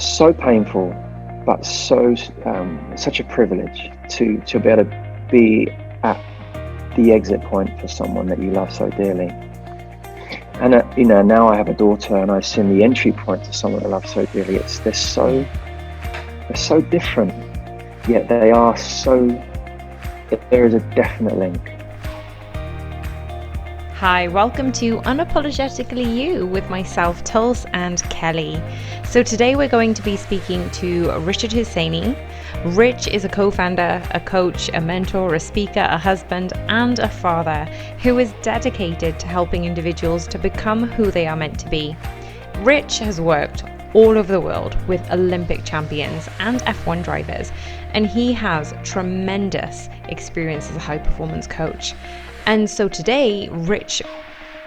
so painful, but such a privilege to be able to be at the exit point for someone that you love so dearly. And now I have a daughter, and I've seen the entry point to someone I love so dearly. They're so different, yet they are so. There is a definite link. Hi, welcome to Unapologetically You with myself, Tulse, and Kelly. So today we're going to be speaking to Richard Husseiny. Rich is a co-founder, a coach, a mentor, a speaker, a husband, and a father who is dedicated to helping individuals to become who they are meant to be. Rich has worked all over the world with Olympic champions and F1 drivers, and he has tremendous experience as a high-performance coach. And so today, Rich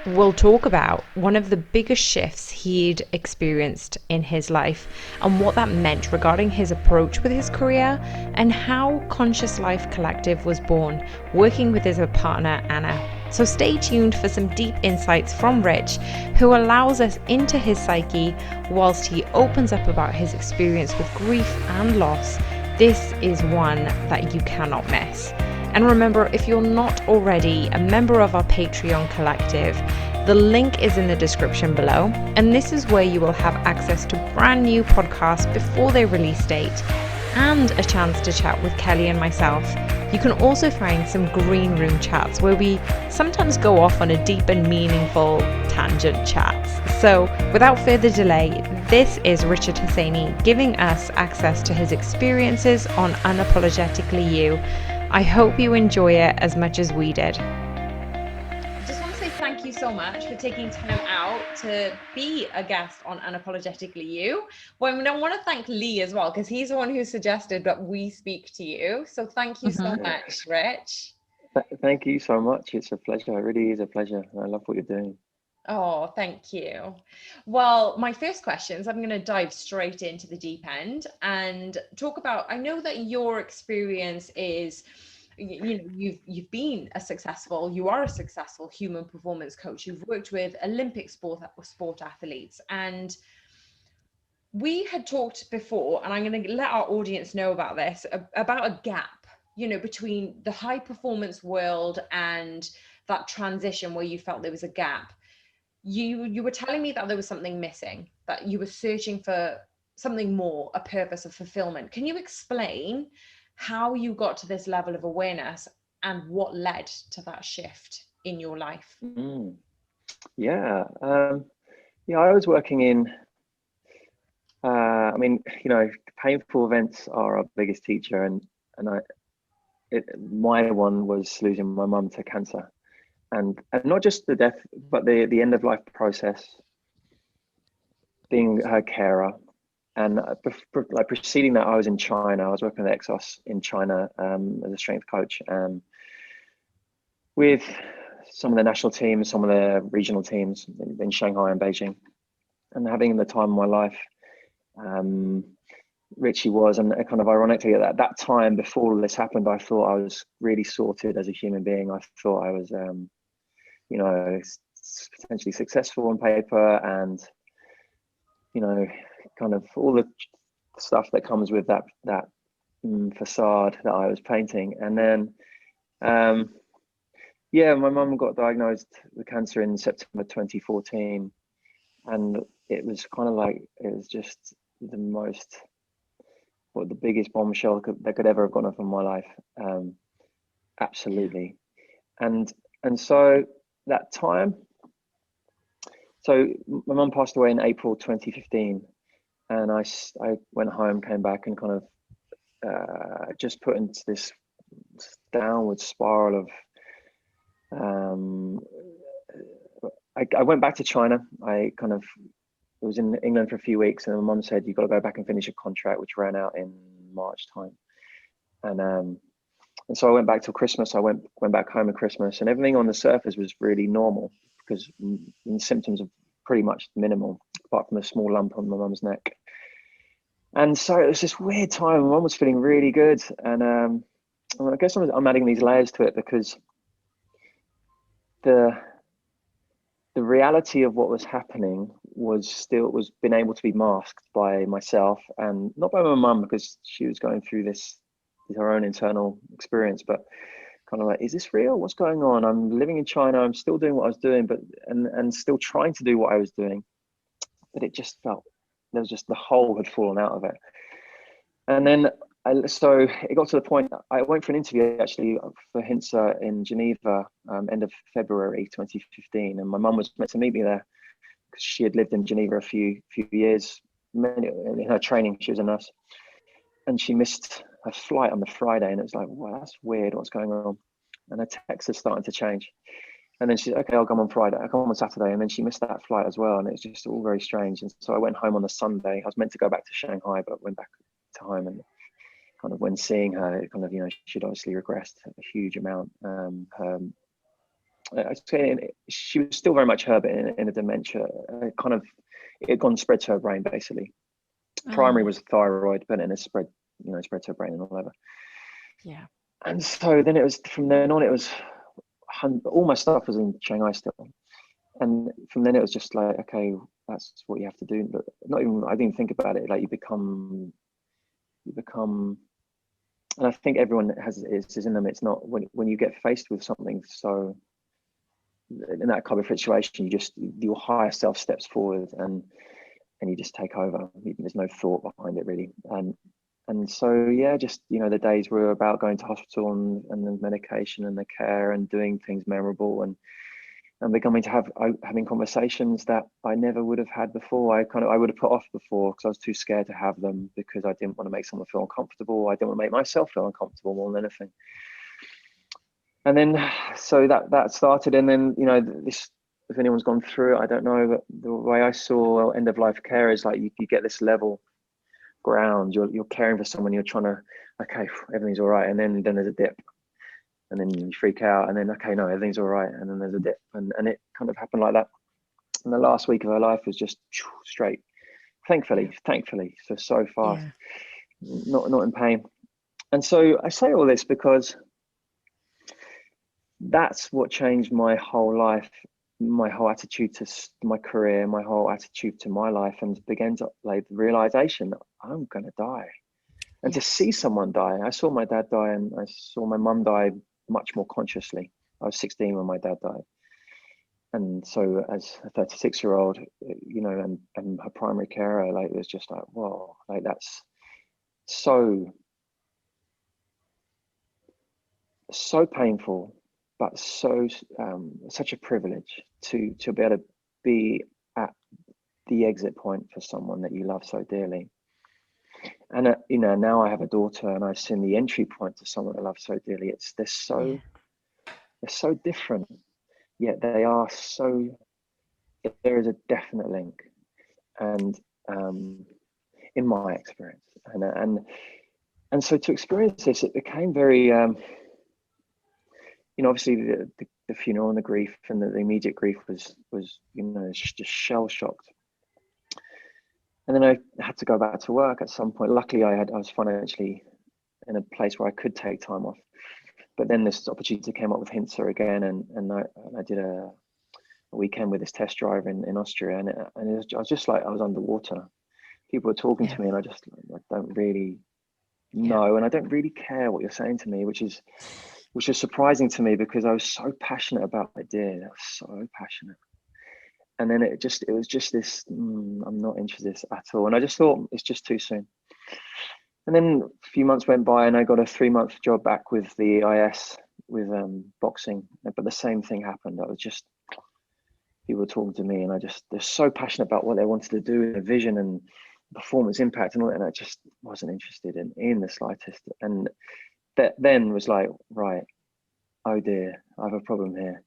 will talk about one of the biggest shifts he'd experienced in his life and what that meant regarding his approach with his career and how Conscious Life Collective was born, working with his partner, Anna. So stay tuned for some deep insights from Rich, who allows us into his psyche whilst he opens up about his experience with grief and loss. This is one that you cannot miss. And remember, if you're not already a member of our Patreon collective, the link is in the description below. And this is where you will have access to brand new podcasts before their release date and a chance to chat with Kelly and myself. You can also find some green room chats where we sometimes go off on a deep and meaningful tangent chats. So without further delay, this is Richard Husseiny giving us access to his experiences on Unapologetically You. I hope you enjoy it as much as we did. I just want to say thank you so much for taking time out to be a guest on Unapologetically You. Well, I want to thank Lee as well, because he's the one who suggested that we speak to you. So thank you so much, Rich. Thank you so much. It's a pleasure. It really is a pleasure. I love what you're doing. Oh, thank you. Well, my first questions, I'm going to dive straight into the deep end and talk about, I know that your experience is, you've been you are a successful human performance coach. You've worked with Olympic sport athletes, and we had talked before, and I'm going to let our audience know about this, about a gap, between the high performance world and that transition where you felt there was a gap. You were telling me that there was something missing, that you were searching for something more, a purpose of fulfillment. Can you explain how you got to this level of awareness and what led to that shift in your life? Yeah. I was working in, painful events are our biggest teacher. And my one was losing my mum to cancer. And not just the death, but the end of life process, being her carer. And preceding that, I was in China. I was working at Exos in China as a strength coach, with some of the national teams, some of the regional teams in Shanghai and Beijing, and having the time of my life. Richie was, and kind of ironically at that time before all this happened, I thought I was really sorted as a human being. I thought I was, potentially successful on paper, and kind of all the stuff that comes with that facade that I was painting. And then my mum got diagnosed with cancer in September 2014, and it was kind of like, it was just the biggest bombshell that could ever have gone off in my life. Absolutely. And so that time, so my mum passed away in April 2015, and I went home, came back, and kind of just put into this downward spiral of, I went back to China. I was in England for a few weeks, and my mum said, you've got to go back and finish a contract, which ran out in March time. And so I went back till Christmas. I went back home at Christmas, and everything on the surface was really normal, because the symptoms are pretty much minimal, apart from a small lump on my mum's neck. And so it was this weird time. My mum was feeling really good, and I guess I'm adding these layers to it, because the the reality of what was happening was been able to be masked by myself, and not by my mum, because she was going through this her own internal experience, but kind of like, is this real? What's going on? I'm living in China. I'm still doing what I was doing, but and still trying to do what I was doing. But it just felt there was just the whole had fallen out of it. And then so it got to the point I went for an interview actually for HAAWK in Geneva, end of February 2015, and my mum was meant to meet me there because she had lived in Geneva a few years. In her training, she was a nurse, and she missed her flight on the Friday, and it was like, wow, that's weird. What's going on? And her text is starting to change. And then she said, okay, I'll come on Friday. I'll come on Saturday. And then she missed that flight as well. And it's just all very strange. And so I went home on the Sunday. I was meant to go back to Shanghai, but went back to home. And kind of when seeing her, it kind of, she'd obviously regressed a huge amount. I'd say she was still very much her, but in a dementia, it had gone spread to her brain, basically. Primary was thyroid, but then it spread to her brain and all over. Yeah. And so then it was, from then on, it was, all my stuff was in Shanghai still. And from then it was just like, okay, that's what you have to do. But I didn't think about it. Like you become, and I think everyone has is in them. It's not when you get faced with something so in that kind of situation, your higher self steps forward and you just take over. There's no thought behind it really. And so, yeah, just, the days were about going to hospital and the medication and the care and doing things memorable and becoming to having conversations that I never would have had before. I would have put off before because I was too scared to have them because I didn't want to make someone feel uncomfortable. I didn't want to make myself feel uncomfortable more than anything. And then, so that started. And then, this, if anyone's gone through it, I don't know, but the way I saw end of life care is like you get this level ground, you're caring for someone, you're trying to, okay, everything's all right, and then there's a dip, and then you freak out, and then, okay, no, everything's all right, and then there's a dip, and it kind of happened like that. And the last week of her life was just straight, thankfully so fast. Yeah. Not in pain. And so I say all this because that's what changed my whole life, my whole attitude to my career, my whole attitude to my life, and began to like the realization that I'm gonna die. And to see someone die, I saw my dad die, and I saw my mum die much more consciously. I was 16 when my dad died, and so as a 36-year-old, and her primary carer, like, it was just like, whoa, like that's so painful, but such a privilege to be able to be at the exit point for someone that you love so dearly. And now I have a daughter, and I've seen the entry point to someone I love so dearly. They're so different, yet they are so. There is a definite link, and in my experience, and so to experience this, it became very. Obviously the funeral and the grief and the immediate grief was just shell shocked. And then I had to go back to work at some point. Luckily, I was financially in a place where I could take time off. But then this opportunity came up with HAAWK again, and I did a weekend with this test driver in Austria, and I was just like, I was underwater. People were talking to me, and I don't really know, and I don't really care what you're saying to me, which is surprising to me because I was so passionate about what I did. I was so passionate. And then it was just this, I'm not interested at all. And I just thought it's just too soon. And then a few months went by, and I got a 3-month job back with the IS with boxing. But the same thing happened. People were talking to me, and they're so passionate about what they wanted to do, the vision and performance impact and all that. And I just wasn't interested in the slightest. And that then was like, right, oh dear, I have a problem here.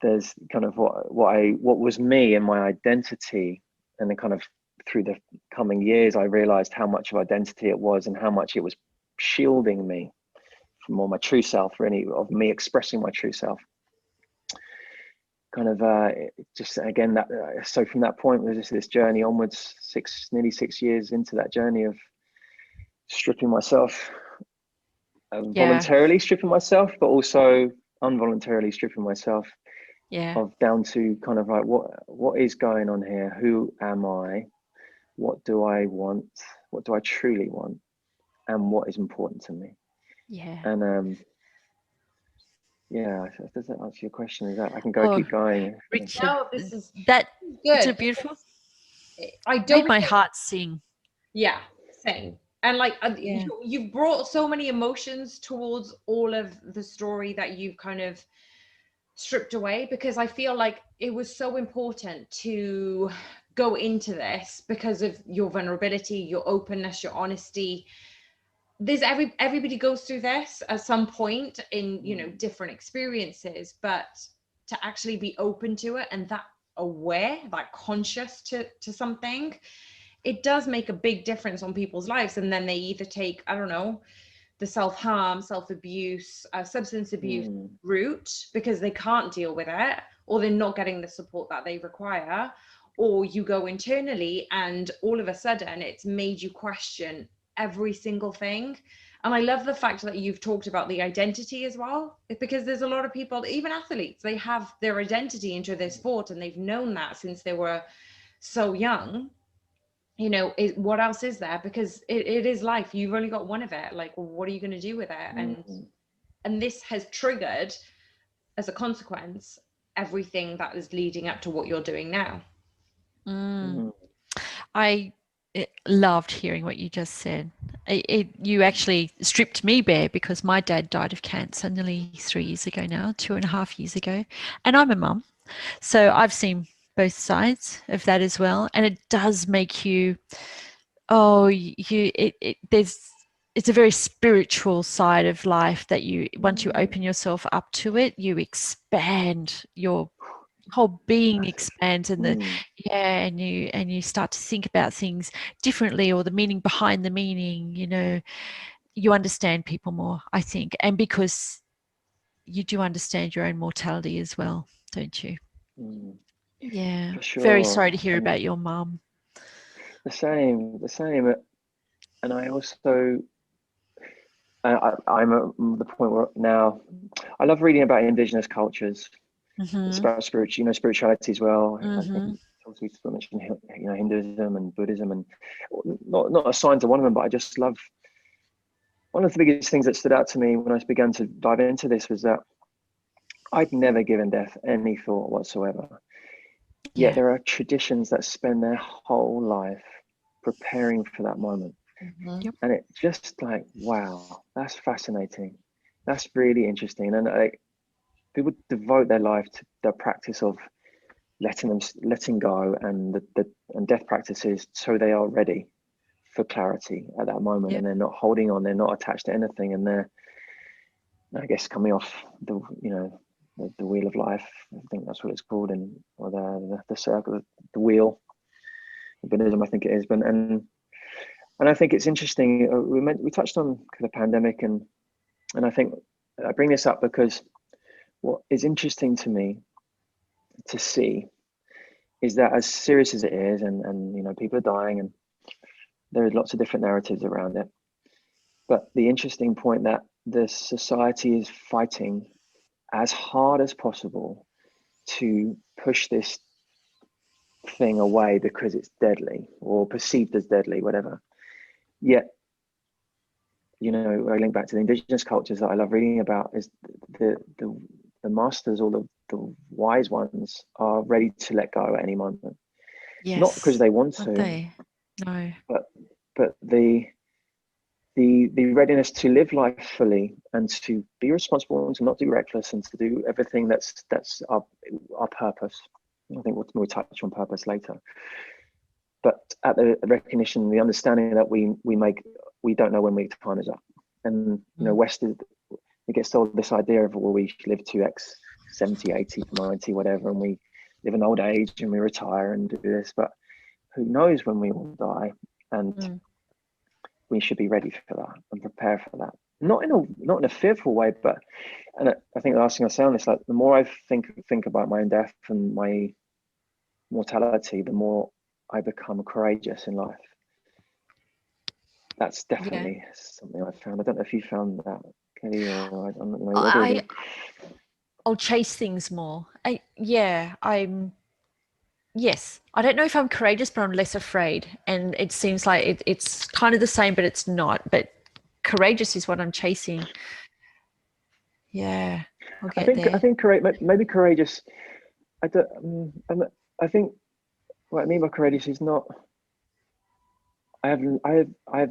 There's kind of what was me and my identity, and then kind of through the coming years, I realized how much of identity it was and how much it was shielding me from all my true self, really, of me expressing my true self. Kind of just again that so from that point was just this journey onwards, nearly 6 years into that journey of stripping myself. Voluntarily stripping myself, but also involuntarily stripping myself Yeah. of down to kind of like what is going on here? Who am I? What do I want? What do I truly want? And what is important to me? Yeah. And yeah, does that answer your question? Is that I can Oh, keep going? Richard, No, this is that good. isn't it beautiful? I Made don't. my heart sing. Yeah, same. And like Yeah. you've brought so many emotions towards all of the story that you've kind of stripped away, because I feel like it was so important to go into this because of your vulnerability, your openness, your honesty. There's everybody goes through this at some point in, you know, different experiences, but to actually be open to it and that aware, like conscious to something, it does make a big difference on people's lives. And then they either take, I don't know, the self-harm, self-abuse, substance abuse route because they can't deal with it, or they're not getting the support that they require, or you go internally and all of a sudden it's made you question every single thing. And I love the fact that you've talked about the identity as well, because there's a lot of people, even athletes, they have their identity into their sport and they've known that since they were so young. You know, what else is there? Because it is life. You've only got one of it. Like, what are you going to do with it? And this has triggered, as a consequence, everything that is leading up to what you're doing now. I loved hearing what you just said. You actually stripped me bare, because my dad died of cancer nearly 3 years ago now, 2.5 years ago. And I'm a mum. So I've seen both sides of that as well. And it does make you, it's a very spiritual side of life that you, once you open yourself up to it, you expand, your whole being expands, and and you start to think about things differently, or the meaning behind the meaning, you know. You understand people more, I think, and because you do understand your own mortality as well, don't you? Yeah. For Very sure. sorry to hear And about your mum. the same. And I also, I'm at the point where now I love reading about indigenous cultures. It's about spirituality as well. I think we mentioned, Hinduism and Buddhism, and not assigned to one of them, but I just love. One of the biggest things that stood out to me when I began to dive into this was that I'd never given death any thought whatsoever. Yet there are traditions that spend their whole life preparing for that moment. Yep. And it's just like, wow, that's fascinating. That's really interesting. And people devote their life to the practice of letting go, and and death practices, so they are ready for clarity at that moment. And they're not holding on, they're not attached to anything, and they're, I guess, coming off the wheel of life. I think that's what it's called, or the circle, the wheel. Buddhism, I think it is. But and I think it's interesting. We touched on the pandemic, and I think I bring this up because what is interesting to me to see is that, as serious as it is, and people are dying, and there are lots of different narratives around it. But the interesting point that the society is fighting as hard as possible to push this thing away because it's deadly or perceived as deadly, whatever. Yet, I link back to the indigenous cultures that I love reading about, is the masters, or the wise ones, are ready to let go at any moment. Yes. Not because they want Aren't to, they? No. but the readiness to live life fully, and to be responsible, and to not do reckless, and to do everything that's our purpose. I think we'll touch on purpose later. But at the recognition, the understanding that we don't know when time is up. And West is, it gets told this idea of, well, we live to X 70, 80, 90, whatever, and we live an old age and we retire and do this, but who knows when we will die. And we should be ready for that and prepare for that. Not in a fearful way, but, and I think the last thing I say on this, like, the more I think about my own death and my mortality, the more I become courageous in life. That's definitely something I found. I don't know if you found that, Kelly, or I don't know. I'll chase things more. Yes, I don't know if I'm courageous, but I'm less afraid. And it seems like it's kind of the same, but it's not. But courageous is what I'm chasing. Yeah, I'll get there. I think maybe courageous. I don't. I think what I mean by courageous is not. I have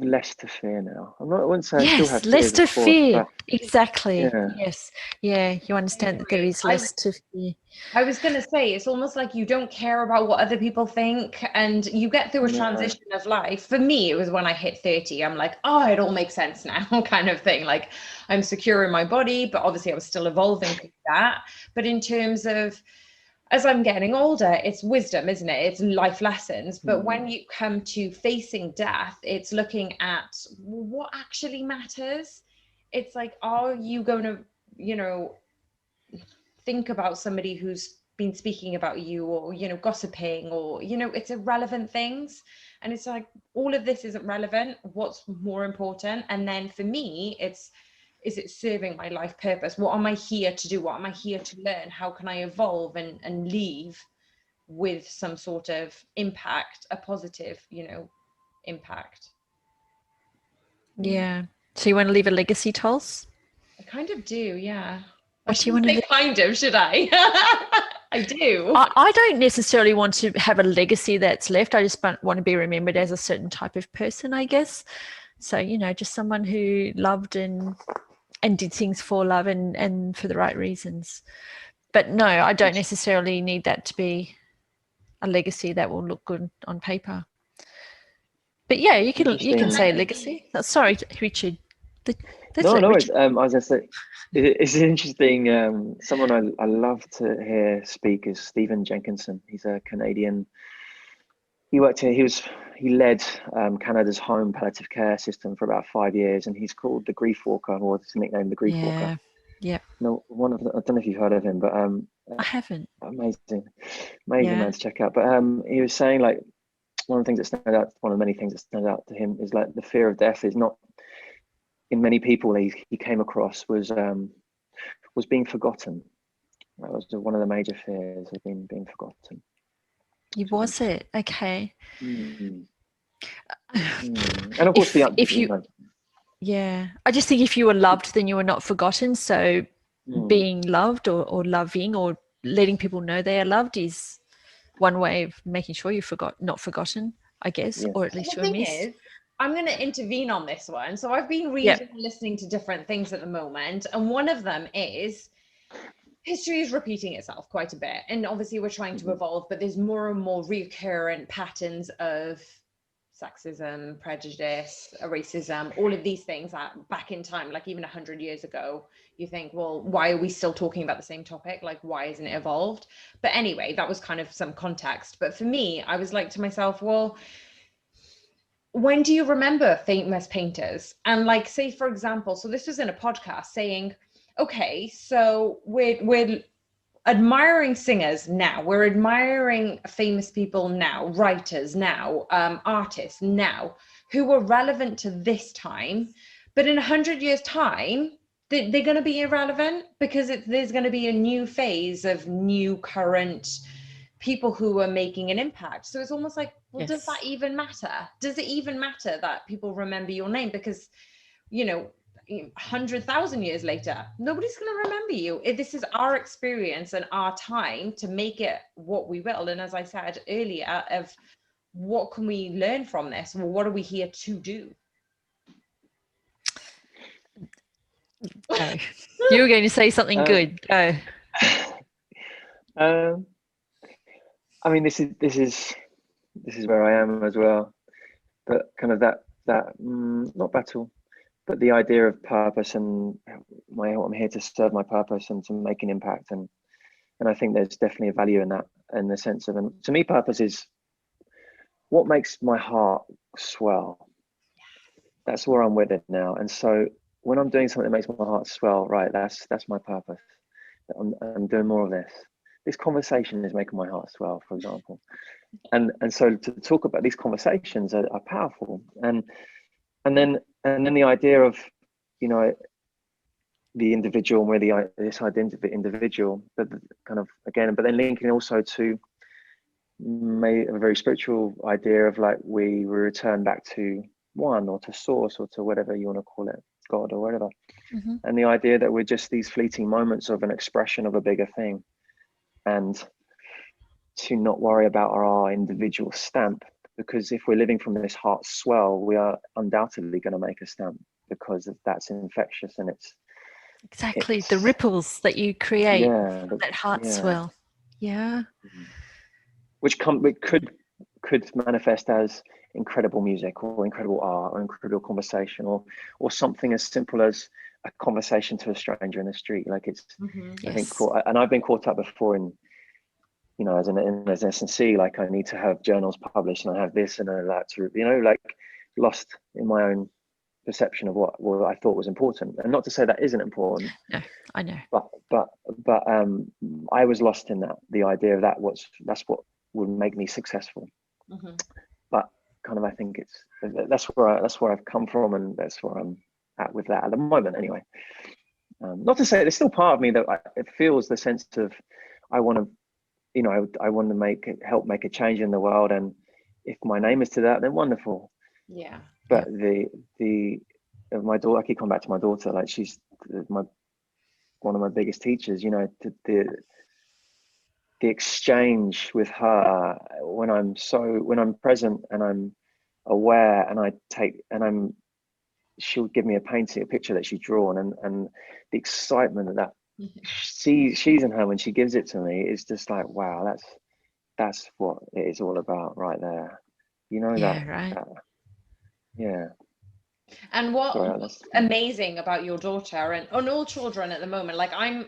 less to fear now. I wouldn't say I still have less fears, to of course, fear. but Exactly. yeah. Yes. Yeah, you understand that there is less to fear. I was going to say, it's almost like you don't care about what other people think, and you get through a transition of life. For me, it was when I hit 30. I'm like, oh, it all makes sense now, kind of thing. Like, I'm secure in my body, but obviously I was still evolving through that. But in terms of, as I'm getting older, it's wisdom, isn't it? It's life lessons. But when you come to facing death, it's looking at what actually matters. It's like, are you going to, think about somebody who's been speaking about you, or gossiping, or it's irrelevant things, and it's like, all of this isn't relevant. What's more important? And then for me, it's, is it serving my life purpose? What am I here to do? What am I here to learn? How can I evolve and leave with some sort of impact, a positive impact? Yeah. So you want to leave a legacy, Tols? I kind of do, yeah. What do you want to say kind of, should I? I do. I don't necessarily want to have a legacy that's left. I just want to be remembered as a certain type of person, I guess. So, just someone who loved and did things for love and for the right reasons. But no, I don't necessarily need that to be a legacy that will look good on paper. But yeah, you can say legacy. Oh, sorry, Richard. No, Richard. I was going to say, it's interesting. Someone I love to hear speak is Stephen Jenkinson. He's a Canadian. He worked here. He led Canada's home palliative care system for about 5 years, and he's called the Grief Walker, or his nickname, the Grief Walker. Yeah. No, I don't know if you've heard of him, but I haven't. Amazing man to check out. But he was saying, like, one of the many things that stand out to him is like the fear of death is not, in many people he came across, was being forgotten. That was one of the major fears, of being forgotten. Was it? Okay. And of course, yeah, I just think if you were loved, then you were not forgotten. So being loved or loving or letting people know they are loved is one way of making sure you're not forgotten, I guess, or at least you're missed. I'm going to intervene on this one. So I've been reading and listening to different things at the moment, and one of them is history is repeating itself quite a bit, and obviously we're trying to evolve, but there's more and more recurrent patterns of sexism, prejudice, racism, all of these things that back in time, like even 100 years ago, you think, well, why are we still talking about the same topic? Like, why isn't it evolved? But anyway, that was kind of some context. But for me, I was like to myself, well, when do you remember famous painters? And like, say, for example, so this was in a podcast saying, okay, so we're admiring singers now, we're admiring famous people now, writers now, artists now, who were relevant to this time, but in 100 years time, they're going to be irrelevant, because there's going to be a new phase of new current people who are making an impact. So it's almost like, well, does that even matter? Does it even matter that people remember your name? Because 100,000 years later, nobody's going to remember you. This is our experience and our time to make it what we will. And as I said earlier, of what can we learn from this? Well, what are we here to do? Go. You were going to say something good. Go. I mean, this is where I am as well. But kind of that not battle, but the idea of purpose and I'm here to serve my purpose and to make an impact, and I think there's definitely a value in that, in the sense of, and to me, purpose is what makes my heart swell. That's where I'm with it now, and so when I'm doing something that makes my heart swell, right, that's my purpose. I'm doing more of this. This conversation is making my heart swell, for example, and so to talk about these conversations are powerful, and then the idea of, the individual, and we're this identity individual, but kind of again, but then linking also to a very spiritual idea of like we return back to one, or to source, or to whatever you want to call it, God or whatever. And the idea that we're just these fleeting moments of an expression of a bigger thing, and to not worry about our individual stamp, because if we're living from this heart swell, we are undoubtedly going to make a stamp, because that's infectious, and it's exactly the ripples that you create, that heart swell. Which could manifest as incredible music, or incredible art, or incredible conversation, or something as simple as a conversation to a stranger in the street. Like it's, I think, and I've been caught up before in, you know, as an S&C, like I need to have journals published, and I have this and that, to, you know, like lost in my own perception of what I thought was important. And not to say that isn't important. No, I know. But I was lost in that, the idea of that's what would make me successful. But kind of, I think that's where I've come from, and that's where I'm at with that at the moment anyway. Not to say there's still part of me that it feels the sense of I want to, you know, I want to help make a change in the world, and if my name is to that, then wonderful. Yeah. But my daughter, I keep coming back to my daughter, like she's one of my biggest teachers, you know, the exchange with her when I'm present and I'm aware, and she'll give me a picture that she's drawn, and the excitement that she's in her when she gives it to me is just like, wow, that's what it is all about right there, you know. And what's amazing about your daughter and all children at the moment, like I've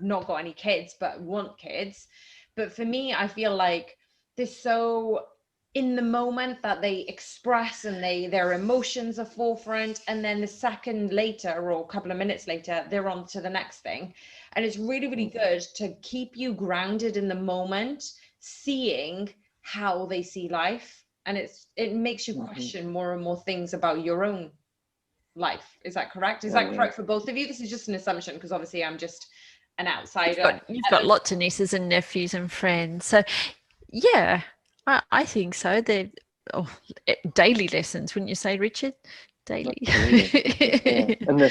not got any kids, but want kids. But for me, I feel like they're so in the moment that they express, and their emotions are forefront, and then the second later, or a couple of minutes later, they're on to the next thing. And it's really, really good to keep you grounded in the moment, seeing how they see life. And it makes you question more and more things about your own life. Is that correct? Is that correct for both of you? This is just an assumption, because obviously I'm just an outsider. You've got lots of nieces and nephews and friends. So yeah, I think so. They're daily lessons, wouldn't you say, Richard? Daily. And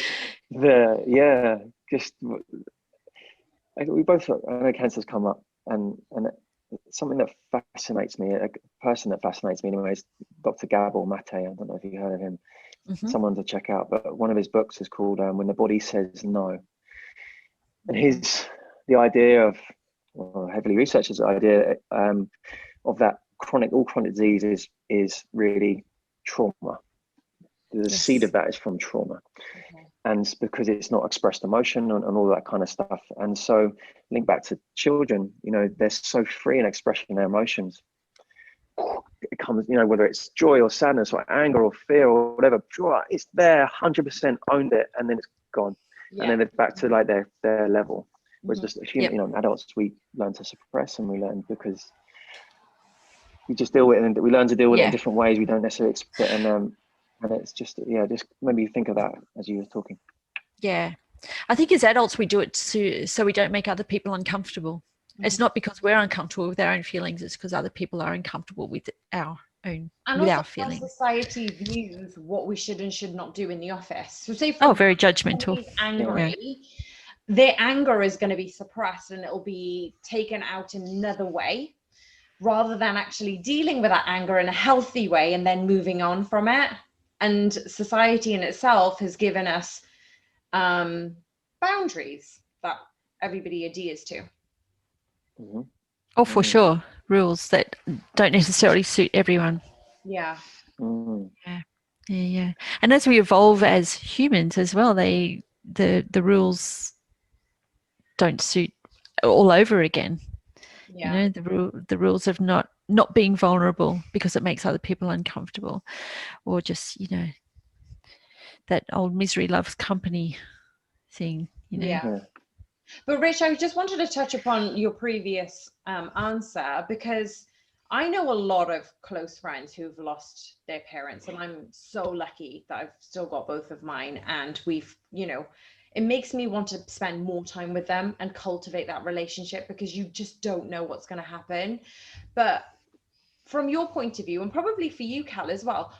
just we both, I know cancer's come up, and something that fascinates me, a person that fascinates me anyway, is Dr. Gabor Mate. I don't know if you heard of him. Someone to check out, but one of his books is called When the Body Says No. And the idea of, heavily researched the idea of that all chronic disease is really trauma. The seed of that is from trauma. And because it's not expressed emotion and all that kind of stuff. And so link back to children, you know, they're so free in expressing their emotions. It comes, you know, whether it's joy or sadness or anger or fear or whatever, it's there, 100% owned it, and then it's gone. And then it's back to like their level. Whereas just, you know, adults, we learn to suppress, and we learn because we just deal with it, and we learn to deal with it in different ways. We don't necessarily expect, and it's just, just maybe think of that as you were talking. Yeah. I think as adults, we do it so we don't make other people uncomfortable. It's not because we're uncomfortable with our own feelings. It's because other people are uncomfortable with our own, and with our feelings. Society views what we should and should not do in the office. So say, very judgmental. Angry, their anger is going to be suppressed, and it'll be taken out in another way, rather than actually dealing with that anger in a healthy way and then moving on from it. And society in itself has given us boundaries that everybody adheres to. Oh, for sure. Rules that don't necessarily suit everyone. Yeah. Yeah. And as we evolve as humans as well, the rules don't suit all over again. You know, the rules of not being vulnerable because it makes other people uncomfortable, or just, you know, that old misery loves company thing, you know. But Rich, I just wanted to touch upon your previous answer, because I know a lot of close friends who've lost their parents, and I'm so lucky that I've still got both of mine. And we've, you know, it makes me want to spend more time with them and cultivate that relationship, because you just don't know what's going to happen. But from your point of view, and probably for you, Cal, as well,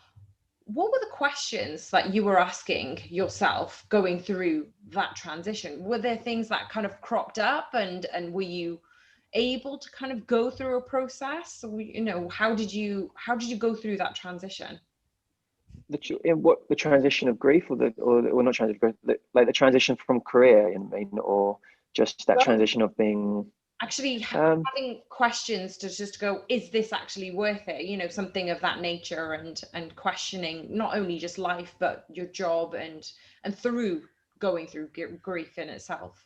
what were the questions that you were asking yourself going through that transition? Were there things that kind of cropped up, and were you able to kind of go through a process? You know, how did you go through that transition? The transition of grief, or not transition of grief, like the transition from career, or just that transition of being actually having questions to just go, is this actually worth it? You know, something of that nature, and questioning not only just life, but your job, and through going through grief in itself.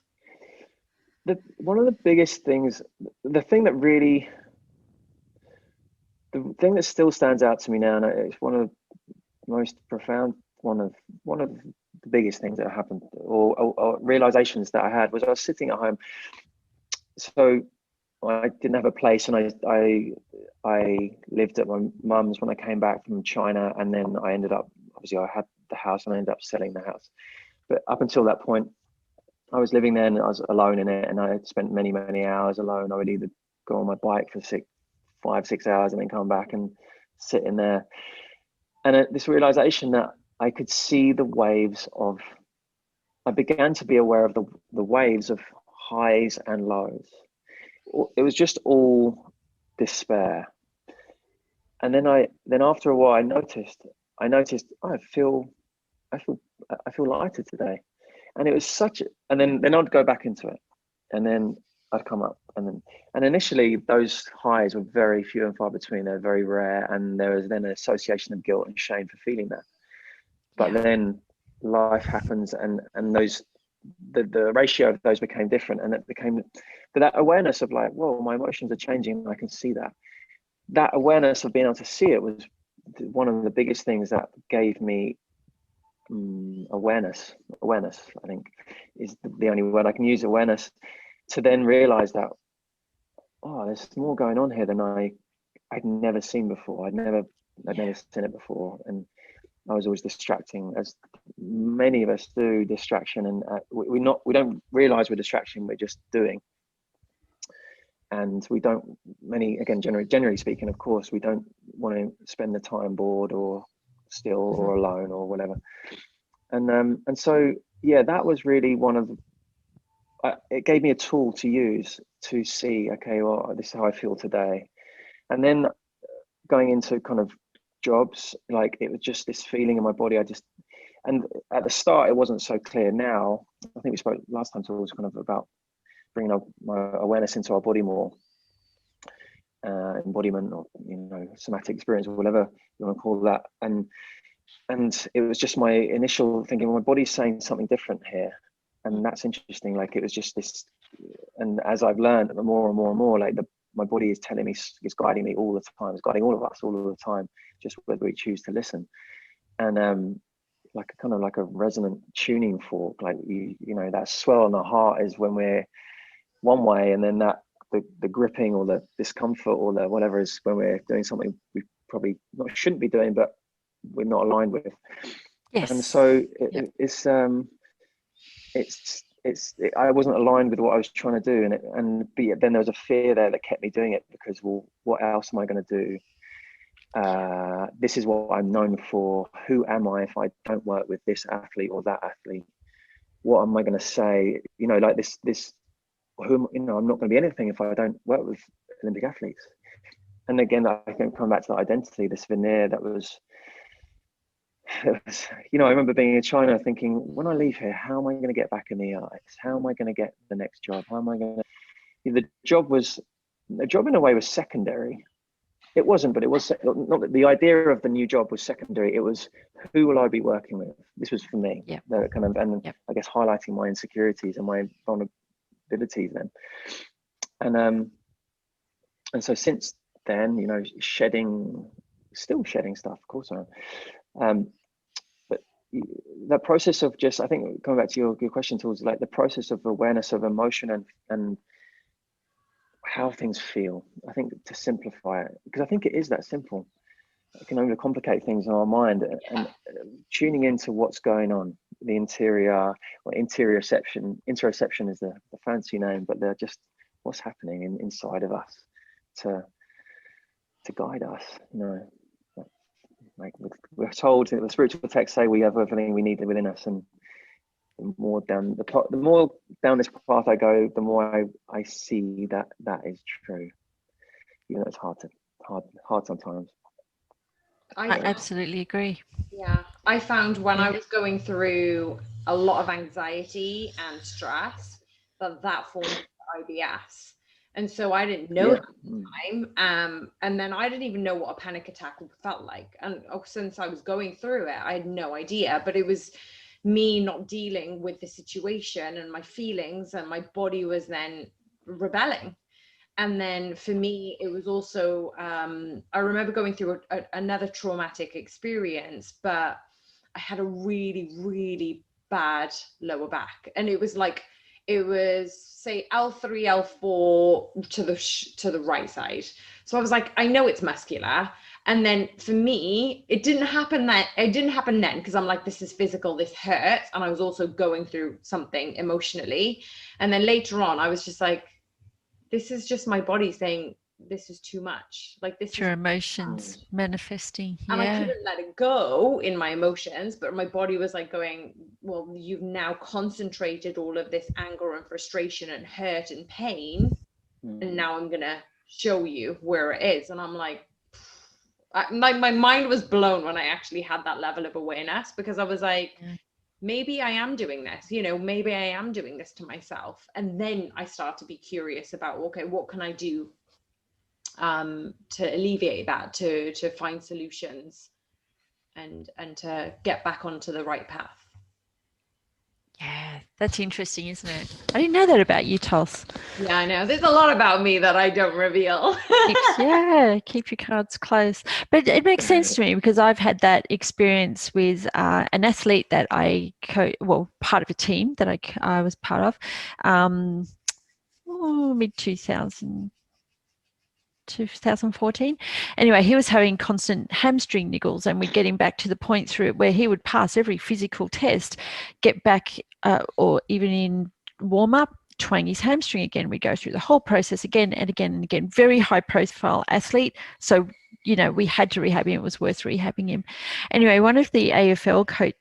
One of the biggest things, the thing that still stands out to me now, and it's one of the most profound, one of the biggest things that happened, or realizations that I had, was I was sitting at home. So I didn't have a place, and I lived at my mum's when I came back from China, and then I ended up, obviously I had the house and I ended up selling the house. But up until that point, I was living there and I was alone in it, and I had spent many, many hours alone. I would either go on my bike for 5-6 hours and then come back and sit in there. And this realization that I could see the waves of, I began to be aware of the waves of highs and lows. It was just all despair. And then after a while, I noticed, oh, I feel lighter today. And it was and then I'd go back into it, and then I'd come up, and initially those highs were very few and far between. They're very rare, and there was then an association of guilt and shame for feeling that. But then life happens, and those the ratio of those became different, and it became that awareness of like, whoa, my emotions are changing, and I can see that. That awareness of being able to see it was one of the biggest things that gave me awareness, I think, is the only word I can use, awareness, to then realize that, oh, there's more going on here than I'd never seen before. I'd never seen it before. And I was always distracting, as many of us do, distraction, and we don't realize we're distraction, we're just doing. And we don't, generally speaking, of course, we don't want to spend the time bored or still or alone or whatever. And so, yeah, that was really one of it gave me a tool to use to see, okay, well, this is how I feel today. And then going into kind of jobs, like, it was just this feeling in my body. And at the start, it wasn't so clear. Now, I think we spoke last time, so it was kind of about bringing up my awareness into our body more, embodiment, or, somatic experience, or whatever you want to call that. And it was just my initial thinking, my body's saying something different here. And that's interesting. Like, it was just this, and as I've learned more and more and more, like my body is telling me, is guiding me all the time, it's guiding all of us all of the time, just whether we choose to listen. And like a kind of like a resonant tuning fork, like that swell in the heart is when we're one way, and then that the gripping or the discomfort or the whatever is when we're doing something we probably shouldn't be doing, but we're not aligned with. Yes. And so I wasn't aligned with what I was trying to do, but then there was a fear there that kept me doing it, because, well, what else am I going to do? This is what I'm known for. Who am I if I don't work with this athlete or that athlete? What am I going to say? Like this. I'm not going to be anything if I don't work with Olympic athletes. And again, I can come back to that identity, this veneer that was. I remember being in China thinking, when I leave here, how am I going to get back in the arts? How am I going to get the next job? How am I going to? The job in a way was secondary. It wasn't, but it was not that the idea of the new job was secondary. It was, who will I be working with? This was for me. Yeah. The kind of, and I guess highlighting my insecurities and my vulnerabilities then. And so since then, still shedding stuff, of course I am. But the process of just, I think, coming back to your question, towards like the process of awareness of emotion and how things feel. I think to simplify it, because I think it is that simple. It can overcomplicate things in our mind, and tuning into what's going on, the interior or interoception. Interoception is the fancy name, but they're just what's happening inside of us to guide us. You know, like we're told, the spiritual texts say we have everything we need within us, and the more down this path I go, the more I see that is true. Even though it's hard sometimes. I absolutely agree. Yeah, I found when I was going through a lot of anxiety and stress that formed IBS, and so I didn't know that at the time. And then I didn't even know what a panic attack felt like, and since I was going through it, I had no idea. But it was me not dealing with the situation and my feelings, and my body was then rebelling. And then for me, it was also, I remember going through another traumatic experience, but I had a really, really bad lower back. And it was say L3, L4 to the right side. So I was like, I know it's muscular. And then for me, it didn't happen then, because I'm like, this is physical, this hurts. And I was also going through something emotionally. And then later on, I was just like, this is just my body saying this is too much. Like, this your emotions manifesting. And I couldn't let it go in my emotions, but my body was like going, well, you've now concentrated all of this anger and frustration and hurt and pain, and now I'm gonna show you where it is. And I'm like, my mind was blown when I actually had that level of awareness, because I was like, maybe I am doing this, maybe I am doing this to myself. And then I start to be curious about, okay, what can I do to alleviate that, to find solutions and to get back onto the right path. Yeah, that's interesting, isn't it? I didn't know that about you, Tos. Yeah, I know. There's a lot about me that I don't reveal. Keep your cards close. But it makes sense to me, because I've had that experience with an athlete that part of a team that I was part of, mid 2014. Anyway, he was having constant hamstring niggles, and we'd get him back to the point through it where he would pass every physical test, get back, or even in warm up, twang his hamstring again. We go through the whole process again and again and again. Very high profile athlete. So, we had to rehab him. It was worth rehabbing him. Anyway, one of the AFL coach,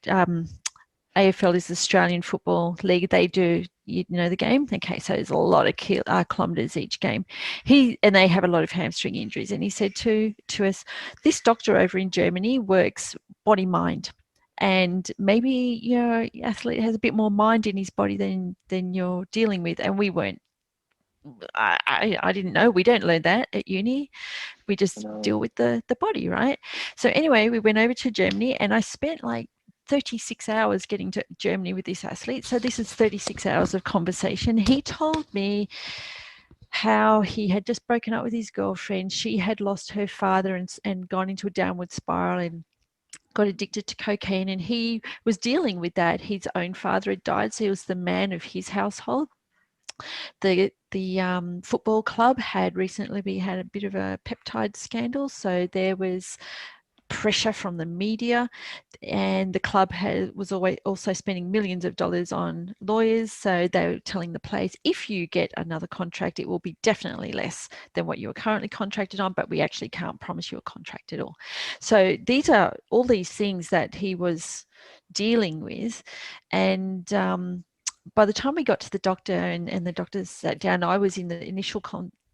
AFL is the Australian Football League. They do, the game. Okay, so there's a lot of kilometres each game. And they have a lot of hamstring injuries. And he said to us, this doctor over in Germany works body mind, and maybe your athlete has a bit more mind in his body than you're dealing with. And we weren't. I didn't know. We don't learn that at uni. We just deal with the body, right? So anyway, we went over to Germany, and I spent like 36 hours getting to Germany with this athlete. So this is 36 hours of conversation. He told me how he had just broken up with his girlfriend. She had lost her father and gone into a downward spiral and got addicted to cocaine. And he was dealing with that. His own father had died, so he was the man of his household. The football club had recently had a bit of a peptide scandal, so there was pressure from the media, and the club was always also spending millions of dollars on lawyers. So they were telling the players, if you get another contract, it will be definitely less than what you are currently contracted on, but we actually can't promise you a contract at all. So these are all these things that he was dealing with. And by the time we got to the doctor and the doctor sat down, I was in the initial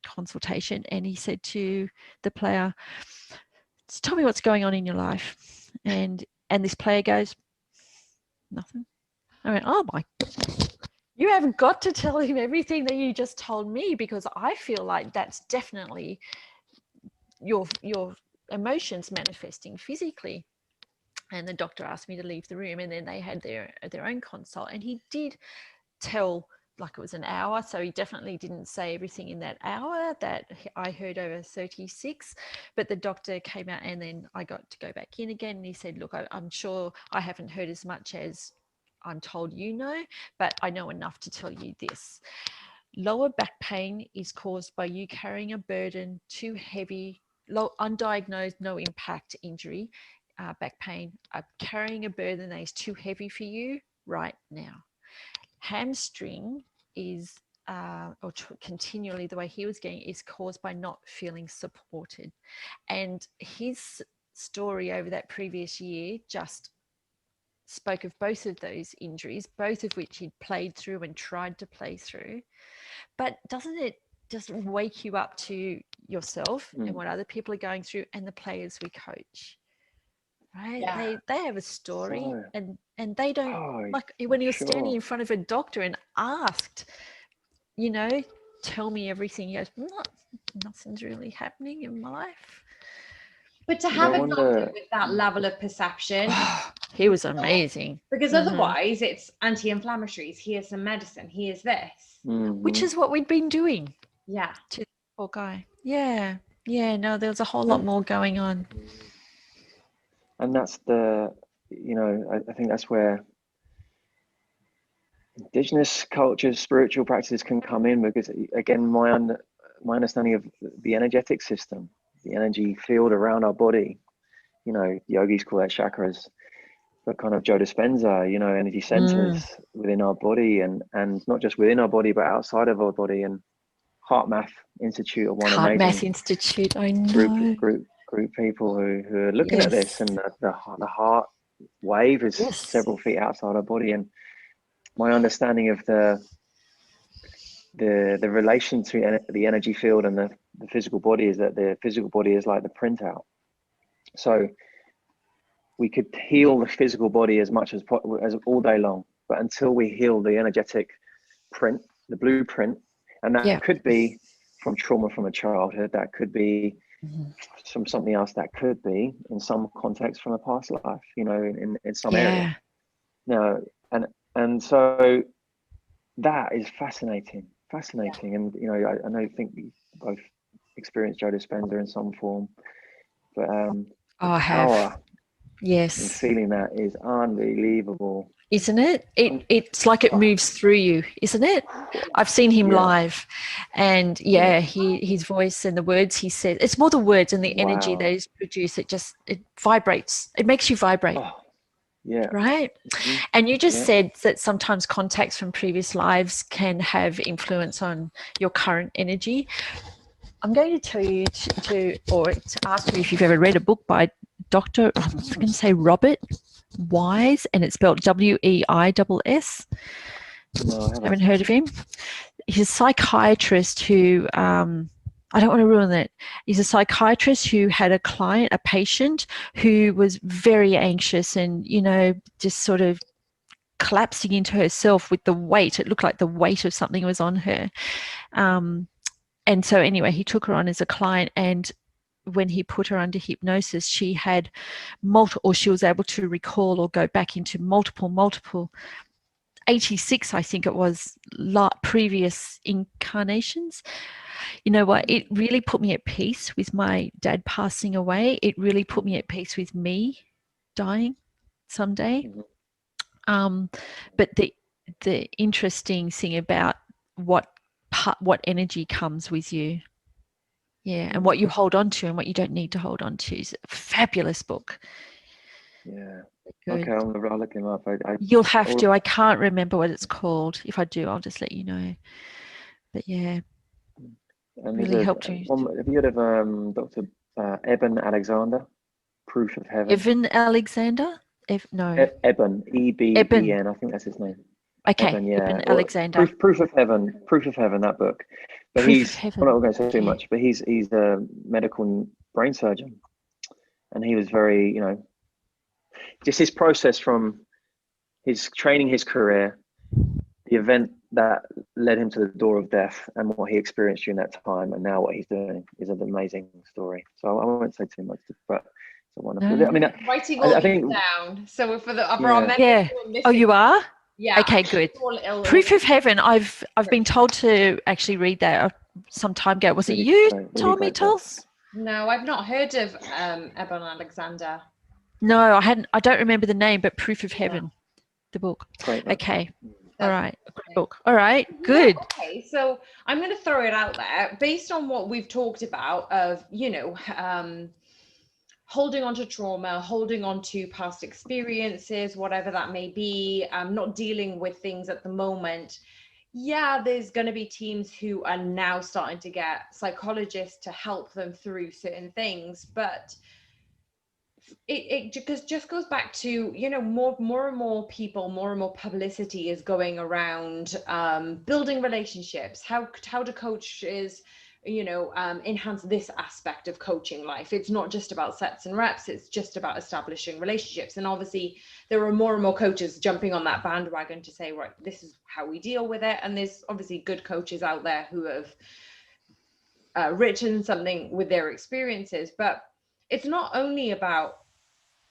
consultation, and he said to the player, tell me what's going on in your life. And this player goes, nothing. I went, oh my, you haven't got to tell him everything that you just told me, because I feel like that's definitely your emotions manifesting physically. And the doctor asked me to leave the room, and then they had their own consult, and he did tell, like, it was an hour, so he definitely didn't say everything in that hour that I heard over 36. But the doctor came out, and then I got to go back in again, and he said, look, I'm sure I haven't heard as much as I'm told but I know enough to tell you this. Lower back pain is caused by you carrying a burden too heavy, low, undiagnosed, no impact injury, back pain, carrying a burden that is too heavy for you right now. Hamstring is, continually the way he was getting, is caused by not feeling supported. And his story over that previous year just spoke of both of those injuries, both of which he'd played through and tried to play through. But doesn't it just wake you up to yourself and what other people are going through and the players we coach? Right? Yeah. They have a story, So- and they don't, like when he was standing in front of a doctor and asked, you know, tell me everything. He goes, nothing's really happening in my life. But to No have a wonder- doctor with that level of perception, He was amazing. because otherwise it's anti-inflammatories. Here's some medicine. Here's this. Which is what we'd been doing Yeah. to the poor guy. Yeah. No, there was a whole lot more going on. And that's the, you know, I think that's where indigenous cultures, spiritual practices can come in, because again, my understanding of the energetic system, the energy field around our body, you know, yogis call that chakras, but kind of Joe Dispenza, you know, energy centers within our body, and not just within our body, but outside of our body. And HAAWK Institute are one Heart Math amazing Institute, I know. group people who are looking at this, and the heart wave is several feet outside our body. And my understanding of the relation to the energy field and the physical body is that the physical body is like the printout. So we could heal the physical body as much as all day long, but until we heal the energetic print, the blueprint, and that could be from trauma from a childhood, that could be from something else, that could be in some context from a past life, you know, in some area. Now, and so that is fascinating. And you know, I think we both experienced Joe Dispenza in some form, but I have. Yes. And feeling that is unbelievable. Isn't it? It's like it moves through you, isn't it? I've seen him live, and his voice and the words he says, it's more the words and the energy that is produced. It vibrates. It makes you vibrate. Yeah. Right. And you just said that sometimes contacts from previous lives can have influence on your current energy. I'm going to tell you to ask you if you've ever read a book by Dr. I'm going to say Robert Wise, and it's spelled Weiss. No, I haven't heard of him. He's a psychiatrist who, I don't want to ruin it. He's a psychiatrist who had a patient who was very anxious and, you know, just sort of collapsing into herself with the weight. It looked like the weight of something was on her. And so anyway, he took her on as a client, and when he put her under hypnosis, she had she was able to recall or go back into multiple 86, I think it was, previous incarnations. You know what? It really put me at peace with my dad passing away. It really put me at peace with me dying someday. But the interesting thing about what energy comes with you, and what you hold on to and what you don't need to hold on to, is a fabulous book. Yeah. Good. Okay, I'll look him up. You'll have to. I can't remember what it's called. If I do, I'll just let you know. But yeah, and really helped you. Have you heard of Dr. Eben Alexander, Proof of Heaven? Evan Alexander? No. Eben, E-B-E-N, I think that's his name. Okay, Eben, Eben Alexander. Proof of Heaven, that book. But I'm not going to say too much, but he's a medical brain surgeon. And he was very, you know, just his process from his training, his career, the event that led him to the door of death, and what he experienced during that time, and now what he's doing is an amazing story. So I won't say too much, but it's a wonderful. No. I mean, writing all these down. So for our Oh, you are? Yeah. Okay, good. Proof of Heaven. I've been told to actually read that some time ago. Was it you told me, Tulse? No, I've not heard of Eben Alexander. No, I hadn't. I don't remember the name, but Proof of Heaven, the book. Great. Okay. All right. A great book. All right. Good. Yeah, okay, so I'm going to throw it out there based on what we've talked about of, holding on to trauma, holding on to past experiences, whatever that may be, not dealing with things at the moment. Yeah, there's going to be teams who are now starting to get psychologists to help them through certain things, but it just goes back to, more and more people, more and more publicity is going around building relationships. How do coaches enhance this aspect of coaching life? It's not just about sets and reps, it's just about establishing relationships. And obviously there are more and more coaches jumping on that bandwagon to say, right, this is how we deal with it. And there's obviously good coaches out there who have written something with their experiences. But it's not only about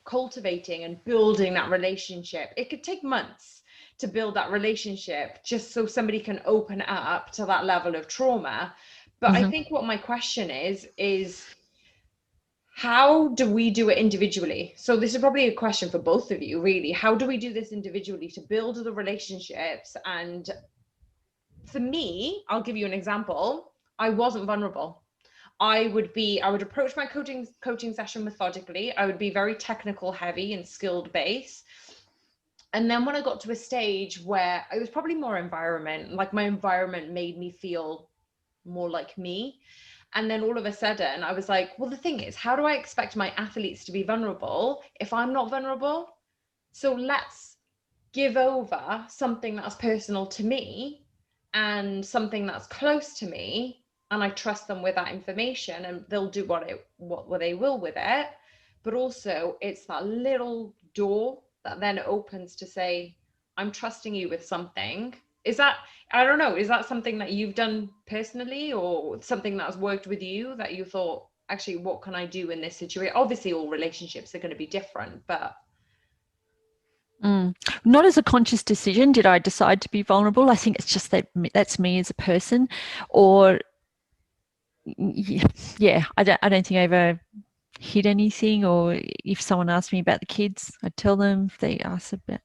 cultivating and building that relationship. It could take months to build that relationship just so somebody can open up to that level of trauma. But I think what my question is how do we do it individually? So this is probably a question for both of you, really. How do we do this individually to build the relationships? And for me, I'll give you an example. I wasn't vulnerable. I would approach my coaching session methodically. I would be very technical heavy and skilled base. And then when I got to a stage where it was probably more environment, like my environment made me feel more like me. And then all of a sudden I was like, well, the thing is, how do I expect my athletes to be vulnerable if I'm not vulnerable? So let's give over something that's personal to me and something that's close to me, and I trust them with that information, and they'll do what they will with it. But also it's that little door that then opens to say, I'm trusting you with something. Is that, I don't know, is that something that you've done personally, or something that's worked with you that you thought, actually, what can I do in this situation? Obviously all relationships are going to be different, but not as a conscious decision did I decide to be vulnerable. I think it's just that's me as a person. Or yeah, I don't think I ever hid anything. Or if someone asked me about the kids, I'd tell them. If they asked about,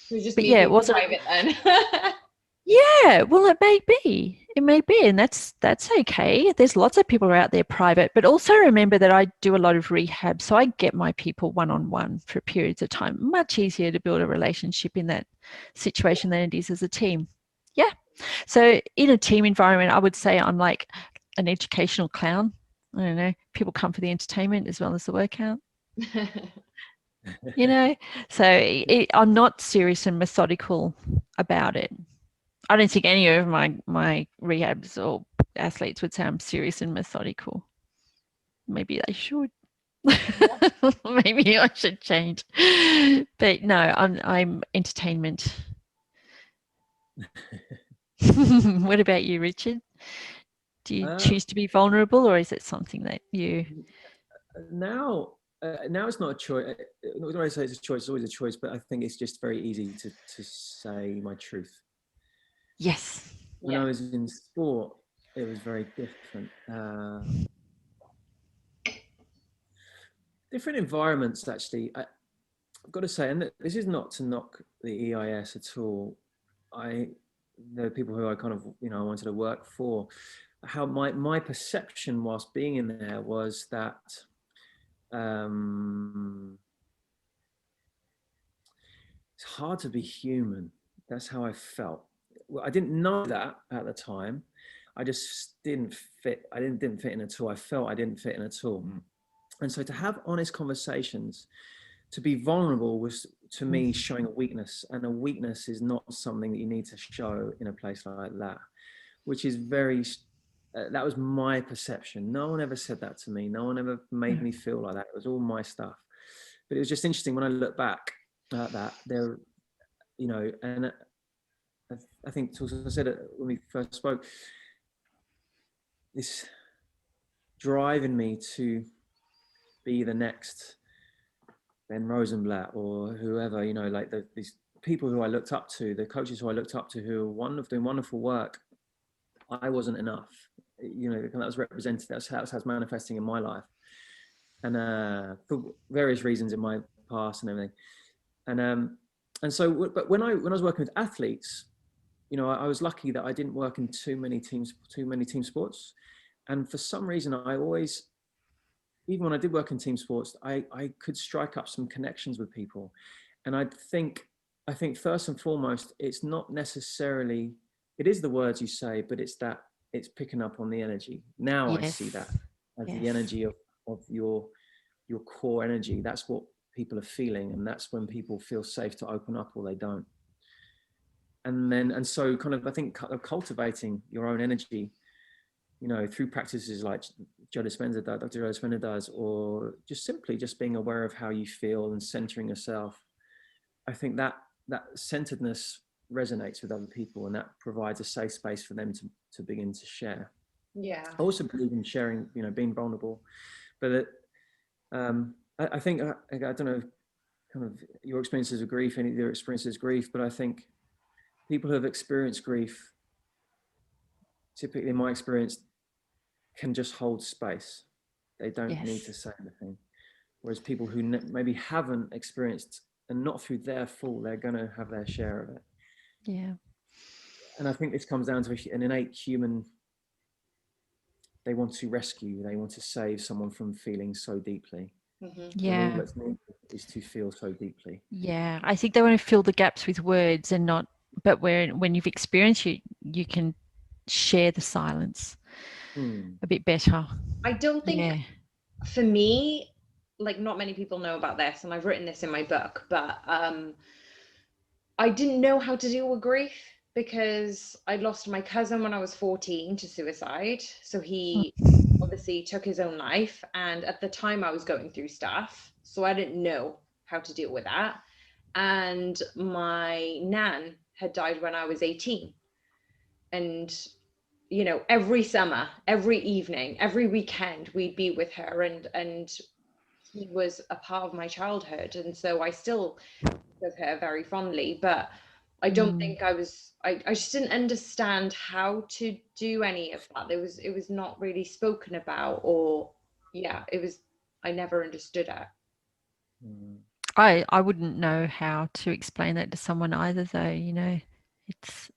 just but yeah, it wasn't private then. Yeah, well, it may be, and that's okay. There's lots of people who are out there private, but also remember that I do a lot of rehab, so I get my people one-on-one for periods of time. Much easier to build a relationship in that situation than it is as a team. Yeah, so in a team environment, I would say I'm like an educational clown. I don't know. People come for the entertainment as well as the workout. So I'm not serious and methodical about it. I don't think any of my rehabs or athletes would say I'm serious and methodical. Maybe they should. Yeah. Maybe I should change. But no, I'm entertainment. What about you, Richard? Do you choose to be vulnerable, or is it something that you now it's not a choice. When I say it's a choice, it's always a choice, but I think it's just very easy to say my truth. Yes. When I was in sport, it was very different. Different environments, actually. I've got to say, and this is not to knock the EIS at all. The people who I kind of, I wanted to work for, how my perception whilst being in there was that it's hard to be human. That's how I felt. Well, I didn't know that at the time. I just didn't fit. I didn't fit in at all. I felt I didn't fit in at all. And so to have honest conversations, to be vulnerable was to me showing a weakness, and a weakness is not something that you need to show in a place like that, which is very, that was my perception. No one ever said that to me. No one ever made me feel like that. It was all my stuff. But it was just interesting when I look back at that, there, and I think Torres, I said it when we first spoke, this drive in me to be the next Ben Rosenblatt or whoever, like these people who I looked up to, the coaches who I looked up to, who were doing wonderful work. I wasn't enough, that was represented. That's how it's manifesting in my life, and for various reasons in my past and everything. And And so, but when I was working with athletes, you know, I was lucky that I didn't work in too many team sports. And for some reason, I always, even when I did work in team sports, I could strike up some connections with people. And I think first and foremost, it's not necessarily, it is the words you say, but it's picking up on the energy. Now I see that as the energy of your core energy. That's what people are feeling. And that's when people feel safe to open up, or they don't. And so kind of, I think cultivating your own energy, you know, through practices like Dr. Joe Dispenza does, or just simply just being aware of how you feel and centering yourself. I think that centeredness resonates with other people, and that provides a safe space for them to begin to share. Yeah. I also believe in sharing, you know, being vulnerable, but I think, I don't know, kind of your experiences of grief, any of your experiences of grief, but I think people who have experienced grief, typically in my experience, can just hold space. They don't need to say anything. Whereas people who maybe haven't experienced, and not through their fault, they're going to have their share of it. Yeah. And I think this comes down to an innate human, they want to rescue, they want to save someone from feeling so deeply. Mm-hmm. Yeah. All that's needed is to feel so deeply. Yeah. I think they want to fill the gaps with words and not, but when you've experienced it, you can share the silence a bit better. I don't think, for me, like, not many people know about this, and I've written this in my book, but I didn't know how to deal with grief because I lost my cousin when I was 14 to suicide. So he obviously took his own life, and at the time I was going through stuff, so I didn't know how to deal with that. And my nan had died when I was 18, and you know, every summer, every evening, every weekend, we'd be with her, and he was a part of my childhood, and so I still think of her very fondly. But I don't think I just didn't understand how to do any of that. It was not really spoken about, or I never understood it. I wouldn't know how to explain that to someone either, though. You know, it's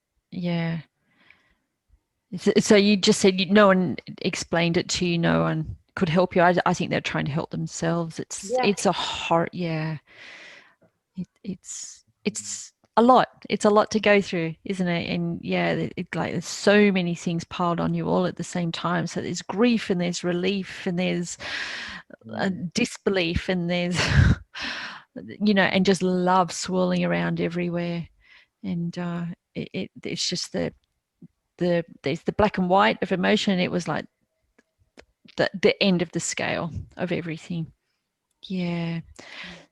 So you just said no one explained it to you, no one could help you. I think they're trying to help themselves. It's a hard, it's a lot. It's a lot to go through, isn't it? And like there's so many things piled on you all at the same time. So there's grief and there's relief and there's disbelief and there's you know, and just love swirling around everywhere. And it's just there's the black and white of emotion. It was like the end of the scale of everything. Yeah.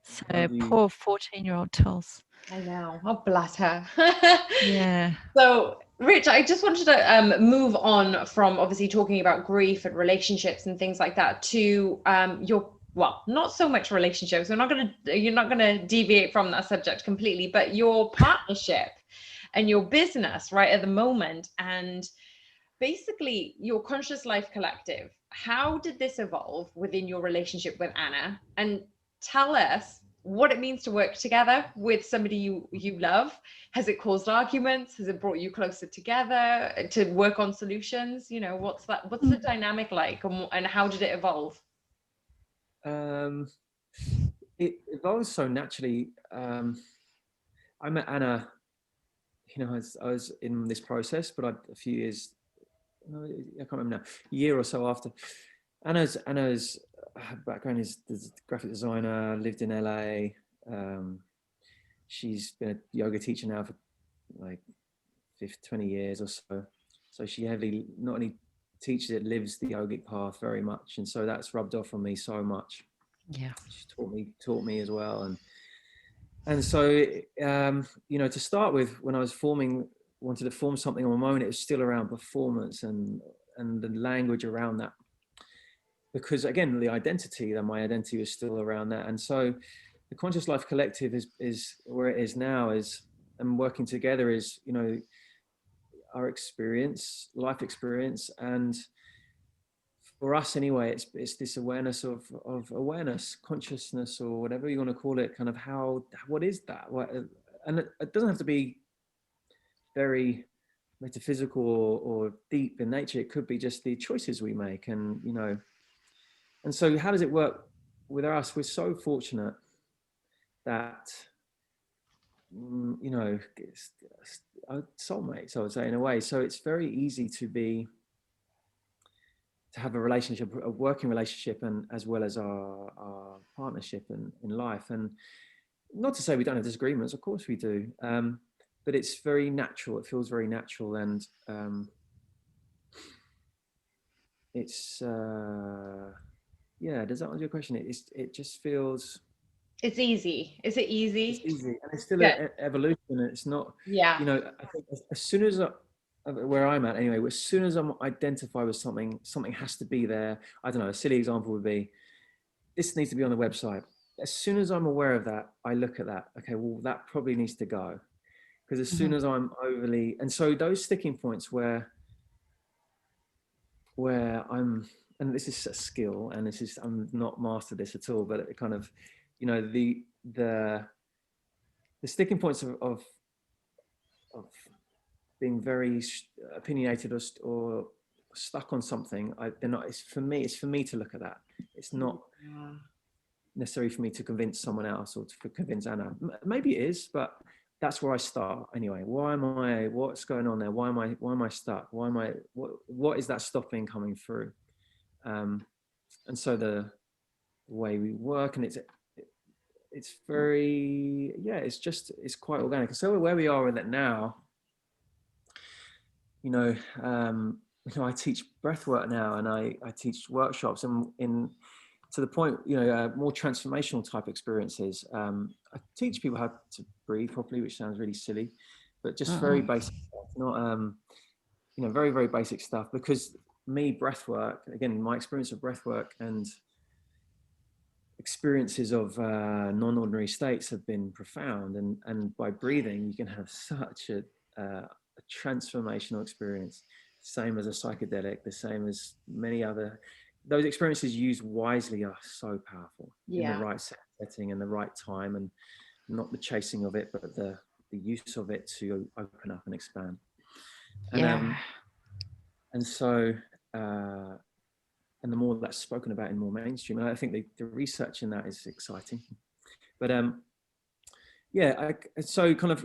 So poor 14-year-old Tulse. I know. Oh, bless her. Yeah. So, Rich, I just wanted to move on from obviously talking about grief and relationships and things like that to your, well, not so much relationships. You're not gonna deviate from that subject completely, but your partnership and your business right at the moment, and basically your Conscious Life Collective. How did this evolve within your relationship with Anna? And tell us what it means to work together with somebody you love. Has it caused arguments? Has it brought you closer together to work on solutions? You know, what's the dynamic like, and how did it evolve? It evolves so naturally. I met Anna, you know, I was in this process, but a few years, I can't remember now, a year or so after. Anna's background is graphic designer, lived in LA. She's been a yoga teacher now for like 20 years or so. So she heavily not only teaches it, lives the yogic path very much. And so that's rubbed off on me so much. Yeah. She taught me as well. And so, you know, to start with, when I was wanted to form something on my own, it was still around performance and the language around that. Because again, my identity was still around that. And so the Conscious Life Collective is where it is now, and working together is, you know, our life experience. And for us anyway, it's this awareness of awareness, consciousness, or whatever you want to call it, kind of what is that? and it doesn't have to be very metaphysical or deep in nature. It could be just the choices we make, and and so how does it work with us? We're so fortunate that it's our soulmates, I would say, in a way. So it's very easy to have a relationship, a working relationship, and as well as our partnership in life. And not to say we don't have disagreements, of course we do, but it's very natural. It feels very natural, and it's yeah. Does that answer your question? It just feels. It's easy. Is it easy? It's easy, and it's still Yeah. an evolution. It's not. Yeah. I think as soon as where I'm at anyway, as soon as I'm identify with something has to be there. I don't know. A silly example would be, this needs to be on the website. As soon as I'm aware of that, I look at that. Okay, well, that probably needs to go, because as soon as I'm overly, and so those sticking points where I'm, and this is a skill, and I'm not mastered this at all, but it kind of, the sticking points of being very opinionated or stuck on something, they're not. It's for me to look at that. It's not necessary for me to convince someone else or to convince Anna. Maybe it is, but that's where I start anyway. What's going on there? Why am I stuck? What is that stopping coming through? And so the way we work, and it's very, it's quite organic. So where we are with it now, I teach breathwork now, and I teach workshops, and to the point, more transformational type experiences. I teach people how to breathe properly, which sounds really silly, but just very basic stuff, not, very, very basic stuff. Because breathwork, again, my experience of breathwork and experiences of non-ordinary states have been profound. And by breathing, you can have such a transformational experience, same as a psychedelic, the same as many other. Those experiences used wisely are so powerful in the right setting and the right time, and not the chasing of it, but the use of it to open up and expand. And, and so, and the more that's spoken about in more mainstream, and I think the research in that is exciting. But so kind of,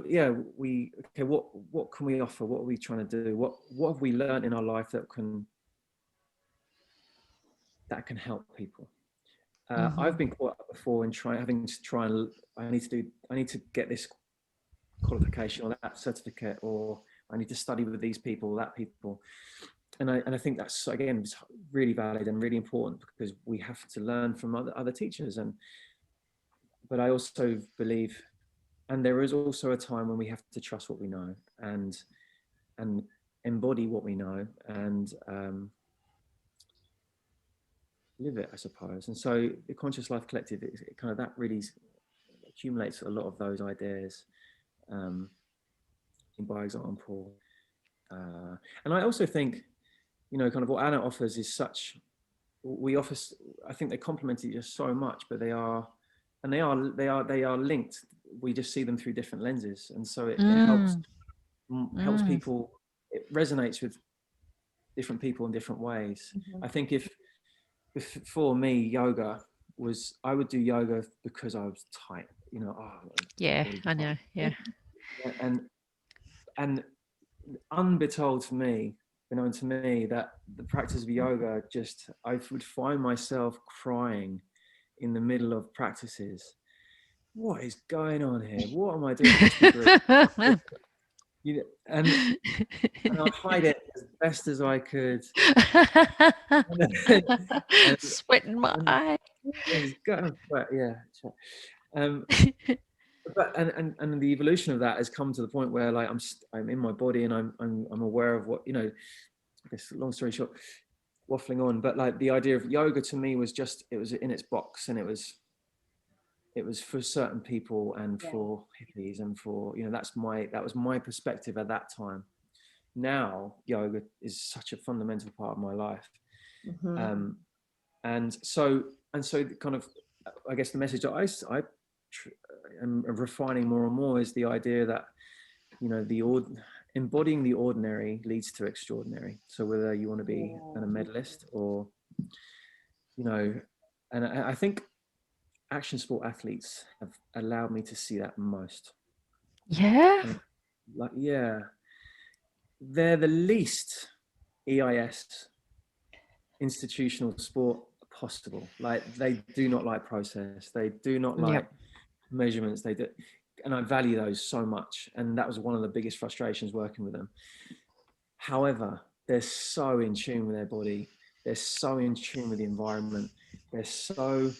what can we offer? What are we trying to do? What have we learned in our life that can help people? I've been caught up before in I need to get this qualification or that certificate, or I need to study with these people or that people. And I think that's, again, it's really valid and really important, because we have to learn from other teachers. But I also believe, and there is also a time when we have to trust what we know and embody what we know, and live it, I suppose. And so the Conscious Life Collective, it kind of, that really accumulates a lot of those ideas, by example. And I also think, kind of what Anna offers is we offer, I think they complement each other so much, but they are linked. We just see them through different lenses. And so it helps people, it resonates with different people in different ways. I think if for me, yoga was, I would do yoga because I was tight, I know. And unbetold to me, known to me, that the practice of yoga, I would find myself crying in the middle of practices. What is going on here? What am I doing? And I hide it as best as I could. Sweating my eye. But and the evolution of that has come to the point where, like, I'm in my body, and I'm aware of what, I guess, long story short, waffling on, but like the idea of yoga to me was it was in its box, and it was for certain people and for hippies and for, that was my perspective at that time. Now yoga is such a fundamental part of my life. And so kind of, I guess the message that and refining more and more is the idea that, you know, embodying the ordinary leads to extraordinary. So whether you want to be a medalist or, you know, and I think action sport athletes have allowed me to see that most. Yeah. And like, yeah, they're the least EIS institutional sport possible. Like, they do not like process. They do not like measurements. They do. And I value those so much. And that was one of the biggest frustrations working with them. However, they're so in tune with their body. They're so in tune with the environment. And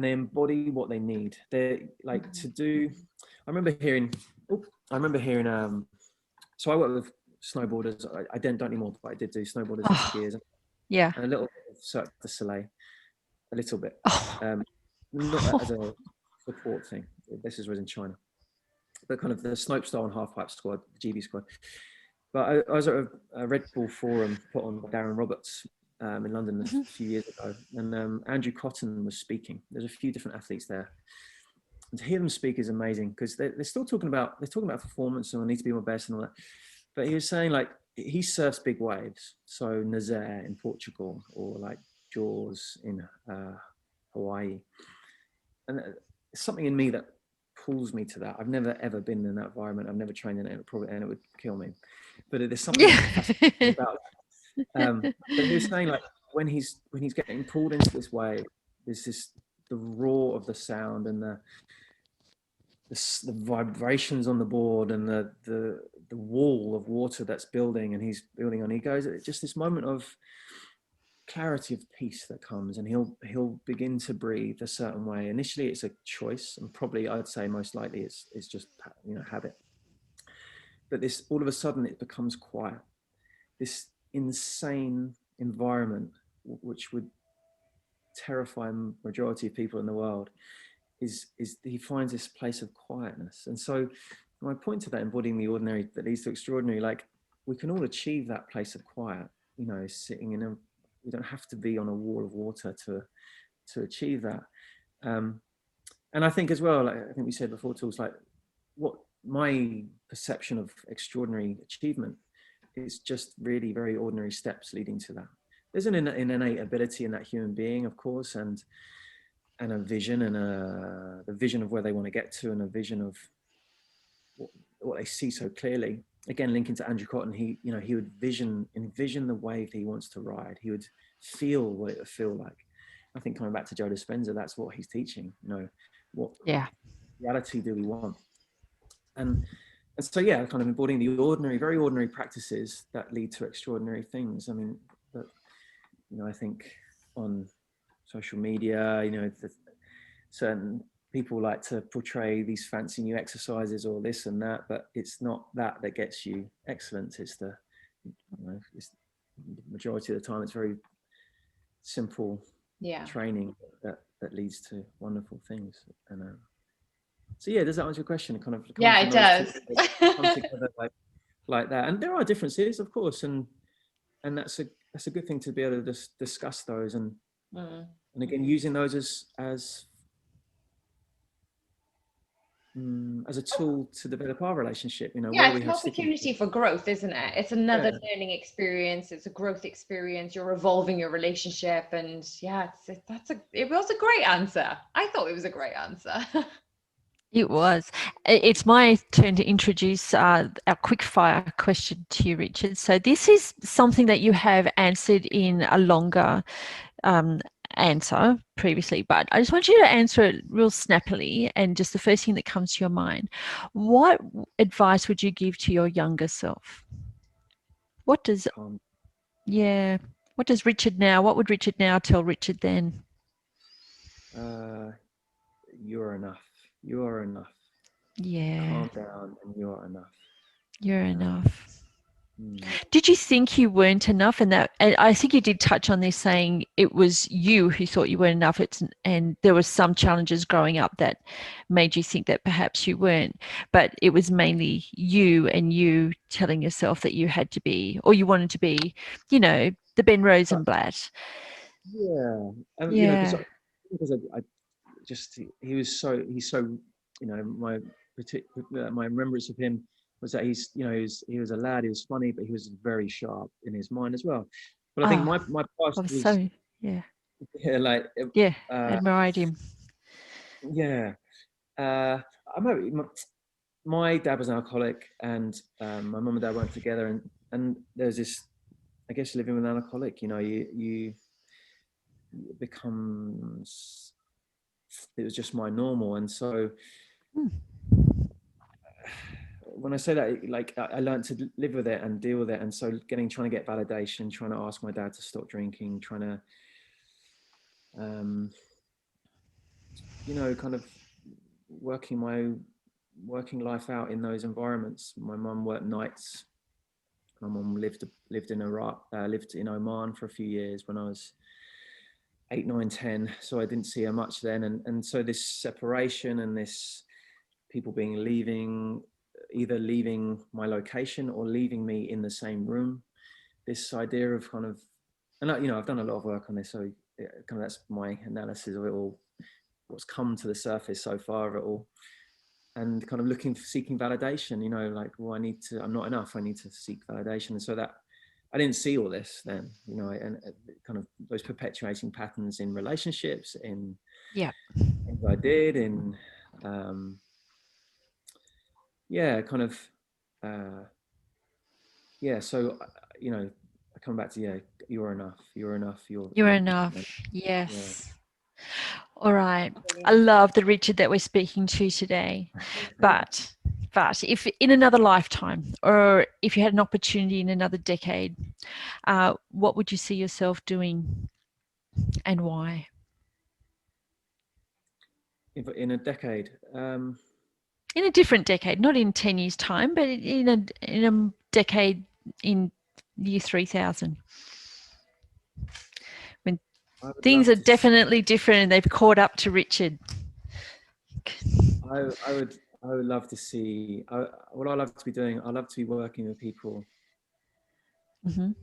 they embody what they need. They're like to do. I remember hearing, so I work with snowboarders. I don't anymore, but I did do snowboarders and skiers. Yeah. And a little bit of Cirque du Soleil, a little bit. Not as a support thing. This was in China. But kind of the slopestyle and half pipe squad, the GB squad. But I was at a Red Bull forum put on by Darren Roberts in London a few years ago. And Andrew Cotton was speaking. There's a few different athletes there. And to hear them speak is amazing, because they're still talking about performance and I need to be my best and all that. But he was saying, like, he surfs big waves. So Nazare in Portugal, or like Jaws in Hawaii. And something in me that pulls me to that. I've never ever been in that environment. I've never trained in it. It would kill me. But there's something about that. But he was saying, like, when he's getting pulled into this wave, there's the roar of the sound and the vibrations on the board and the wall of water that's building, and he's building on. He goes, it's just this moment of clarity of peace that comes, and he'll begin to breathe a certain way. Initially it's a choice, and probably I'd say most likely it's just, you know, habit. But this, all of a sudden it becomes quiet. This insane environment, which would terrify a majority of people in the world, is he finds this place of quietness. And so my point to that, embodying the ordinary that leads to extraordinary, like, we can all achieve that place of quiet, you know, sitting in we don't have to be on a wall of water to achieve that. And I think as well, like, I think we said before, tools like, what my perception of extraordinary achievement is just really very ordinary steps leading to that. There's an innate ability in that human being, of course, and a vision, and the vision of where they want to get to, and a vision of what they see so clearly. Again, linking to Andrew Cotton, he would envision the wave he wants to ride. He would feel what it would feel like. I think coming back to Joe Dispenza, that's what he's teaching. You know, what reality do we want? And so, yeah, kind of embodying the ordinary, very ordinary practices that lead to extraordinary things. I mean, but, you know, I think on social media, you know, certain people like to portray these fancy new exercises or this and that, but it's not that gets you excellence. It's the majority of the time it's very simple training that leads to wonderful things. And so yeah, does that answer your question? Kind of it does. Come together like that. And there are differences, of course, and that's a good thing to be able to just discuss those and again, using those as a tool to develop our relationship, you know. Yeah, it's an opportunity for growth, isn't it? It's another learning experience. It's a growth experience. You're evolving your relationship, and it was a great answer. I thought it was a great answer. It was. It's my turn to introduce our quick fire question to you, Richard. So this is something that you have answered in a longer answer previously, but I just want you to answer it real snappily, and just the first thing that comes to your mind. What advice would you give to your younger self? What does Richard now, what would Richard now tell Richard then? You're enough. You are enough. Yeah. Calm down, and you are enough. You're enough. Did you think you weren't enough? And I think you did touch on this, saying it was you who thought you weren't enough. And there were some challenges growing up that made you think that perhaps you weren't. But it was mainly you telling yourself that you had to be, or you wanted to be, you know, the Ben Rosenblatt. Yeah. You know, because I just, he's so my remembrance of him was that he was a lad. He was funny, but he was very sharp in his mind as well. But I think my past was so yeah, like admired him. Yeah, I remember my dad was an alcoholic, and my mum and dad weren't together, and there's this, I guess, living with an alcoholic, you it becomes, it was just my normal. And so when I say that, like, I learned to live with it and deal with it. And so trying to get validation, trying to ask my dad to stop drinking, trying to kind of working life out in those environments. My mum worked nights. My mum lived in Iraq, lived in Oman for a few years when I was 8, 9, 10. So I didn't see her much then. And so this separation and this people either leaving my location or leaving me in the same room. This idea of kind of, and I've done a lot of work on this. So kind of that's my analysis of it all, what's come to the surface so far of it all. And kind of seeking validation, like, well, I'm not enough. I need to seek validation. And so that I didn't see all this then, and kind of those perpetuating patterns in relationships, in things I did, in, so, I come back to, you're enough. You're enough. You're enough. Yes. Yeah. All right. I love the Richard that we're speaking to today. But if in another lifetime, or if you had an opportunity in another decade, what would you see yourself doing and why? In a decade? In a different decade, not in 10 years' time, but in a decade in year 3000. When things are definitely different and they've caught up to Richard. I would love to see, what I love to be doing, I love to be working with people on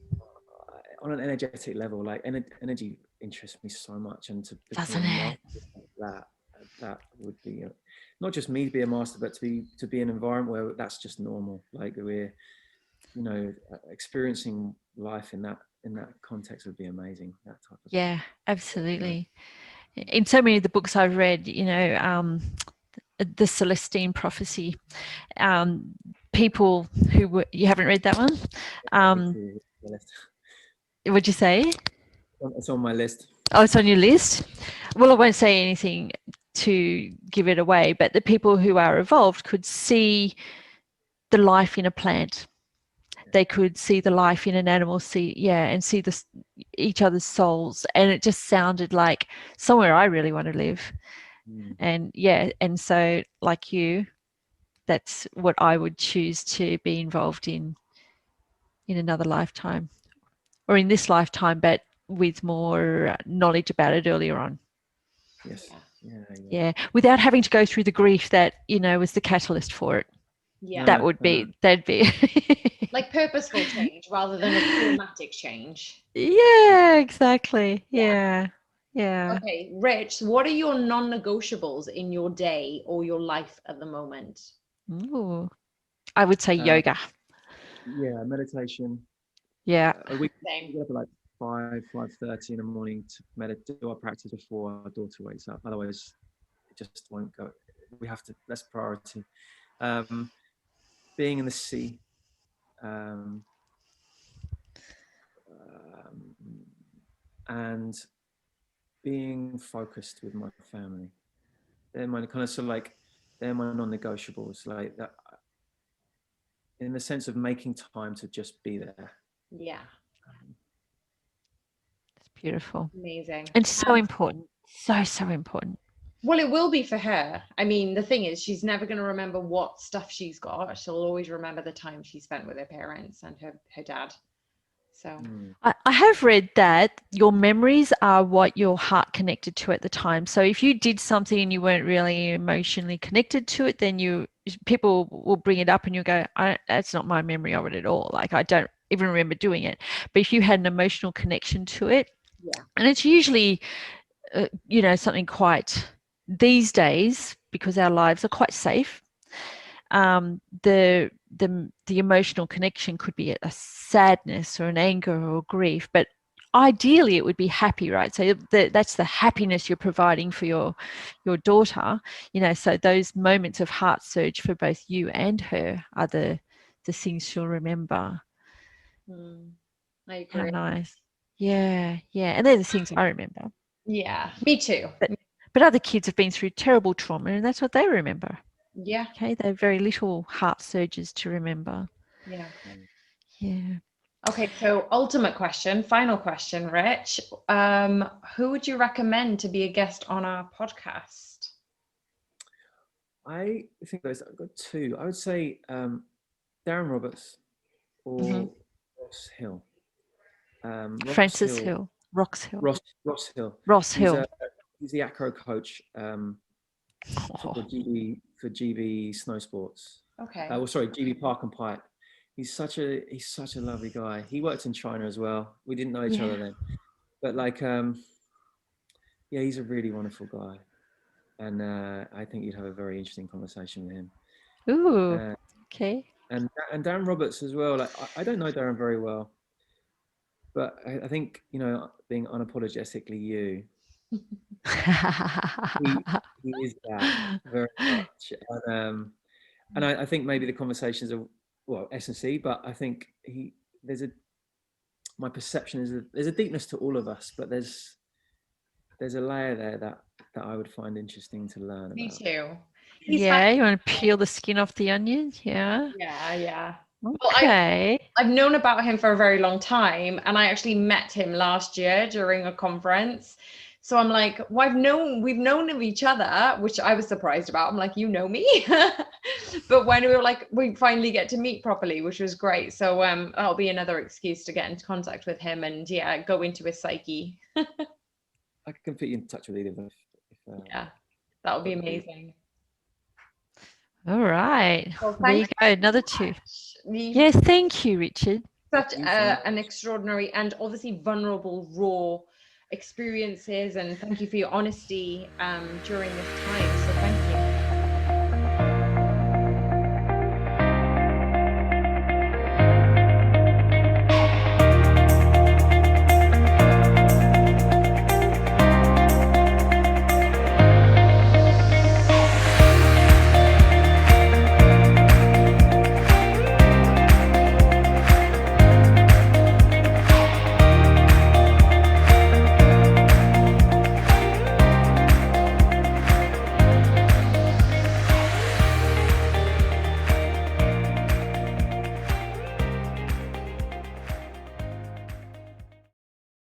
an energetic level. Like, energy interests me so much, and to doesn't it? That would be not just me to be a master, but to be an environment where that's just normal. Like, we're experiencing life in that context would be amazing. That type of thing. Absolutely. In so many of the books I've read, the Celestine Prophecy, people who were, you haven't read that one? What'd you say? It's on my list. Oh, it's on your list? Well, I won't say anything to give it away, but the people who are evolved could see the life in a plant. They could see the life in an animal, and see each other's souls. And it just sounded like somewhere I really want to live. And so like you, that's what I would choose to be involved in another lifetime, or in this lifetime, but with more knowledge about it earlier on. Yes. Yeah. Without having to go through the grief that, was the catalyst for it. Yeah. That'd be like purposeful change rather than a traumatic change. Yeah, exactly. Yeah. Okay, Rich, what are your non-negotiables in your day or your life at the moment? Ooh, I would say yoga. Yeah, meditation. Yeah. We get up at like 5:30 in the morning to do our practice before our daughter wakes up. Otherwise, it just won't go. We have to. That's priority. Being in the sea. And being focused with my family. They're my kind of they're my non-negotiables, like that, in the sense of making time to just be there. Yeah. It's beautiful. Amazing. And so important. So important. Well, it will be for her. I mean, the thing is, she's never going to remember what stuff she's got. She'll always remember the time she spent with her parents and her dad. So I have read that your memories are what your heart connected to at the time. So if you did something and you weren't really emotionally connected to it, then people will bring it up and you go, that's not my memory of it at all. Like, I don't even remember doing it. But if you had an emotional connection to it, and it's usually, something quite these days, because our lives are quite safe, the emotional connection could be a sadness or an anger or grief, but ideally it would be happy, right? So that's the happiness you're providing for your daughter, you know. So those moments of heart surge for both you and her are the things she'll remember. I How agree. nice. Yeah, and they're the things I remember. Yeah, me too. But other kids have been through terrible trauma, and that's what they remember. Yeah. Okay, they have very little heart surges to remember. Yeah. Yeah. Okay, so ultimate question, final question, Rich. Who would you recommend to be a guest on our podcast? I think I've got two. I would say Darren Roberts or Ross Hill. Francis Hill. Ross Hill. Ross Hill. Ross Hill. He's the acro coach for GB Snow Sports. Okay. GB Park and Pipe. He's such a lovely guy. He worked in China as well. We didn't know each other then, but he's a really wonderful guy, and I think you'd have a very interesting conversation with him. Ooh, okay. And Darren Roberts as well. Like I don't know Darren very well, but I think, you know, being unapologetically you, he is that very much. And I think maybe the conversations are S&C, but I think my perception is that there's a deepness to all of us, but there's a layer there that I would find interesting to learn about. Me too. You want to peel the skin off the onion? Yeah. Well, Okay. I've known about him for a very long time, and I actually met him last year during a conference. So I'm like, we've known of each other, which I was surprised about. I'm like, you know me? But when we finally get to meet properly, which was great. So that'll be another excuse to get into contact with him and go into his psyche. I can put you in touch with either of them. That would be amazing. All right. Well, there you go. Another two. Yes, thank you, Richard. Such an extraordinary and obviously vulnerable, raw experiences, and thank you for your honesty during this time. So thank you.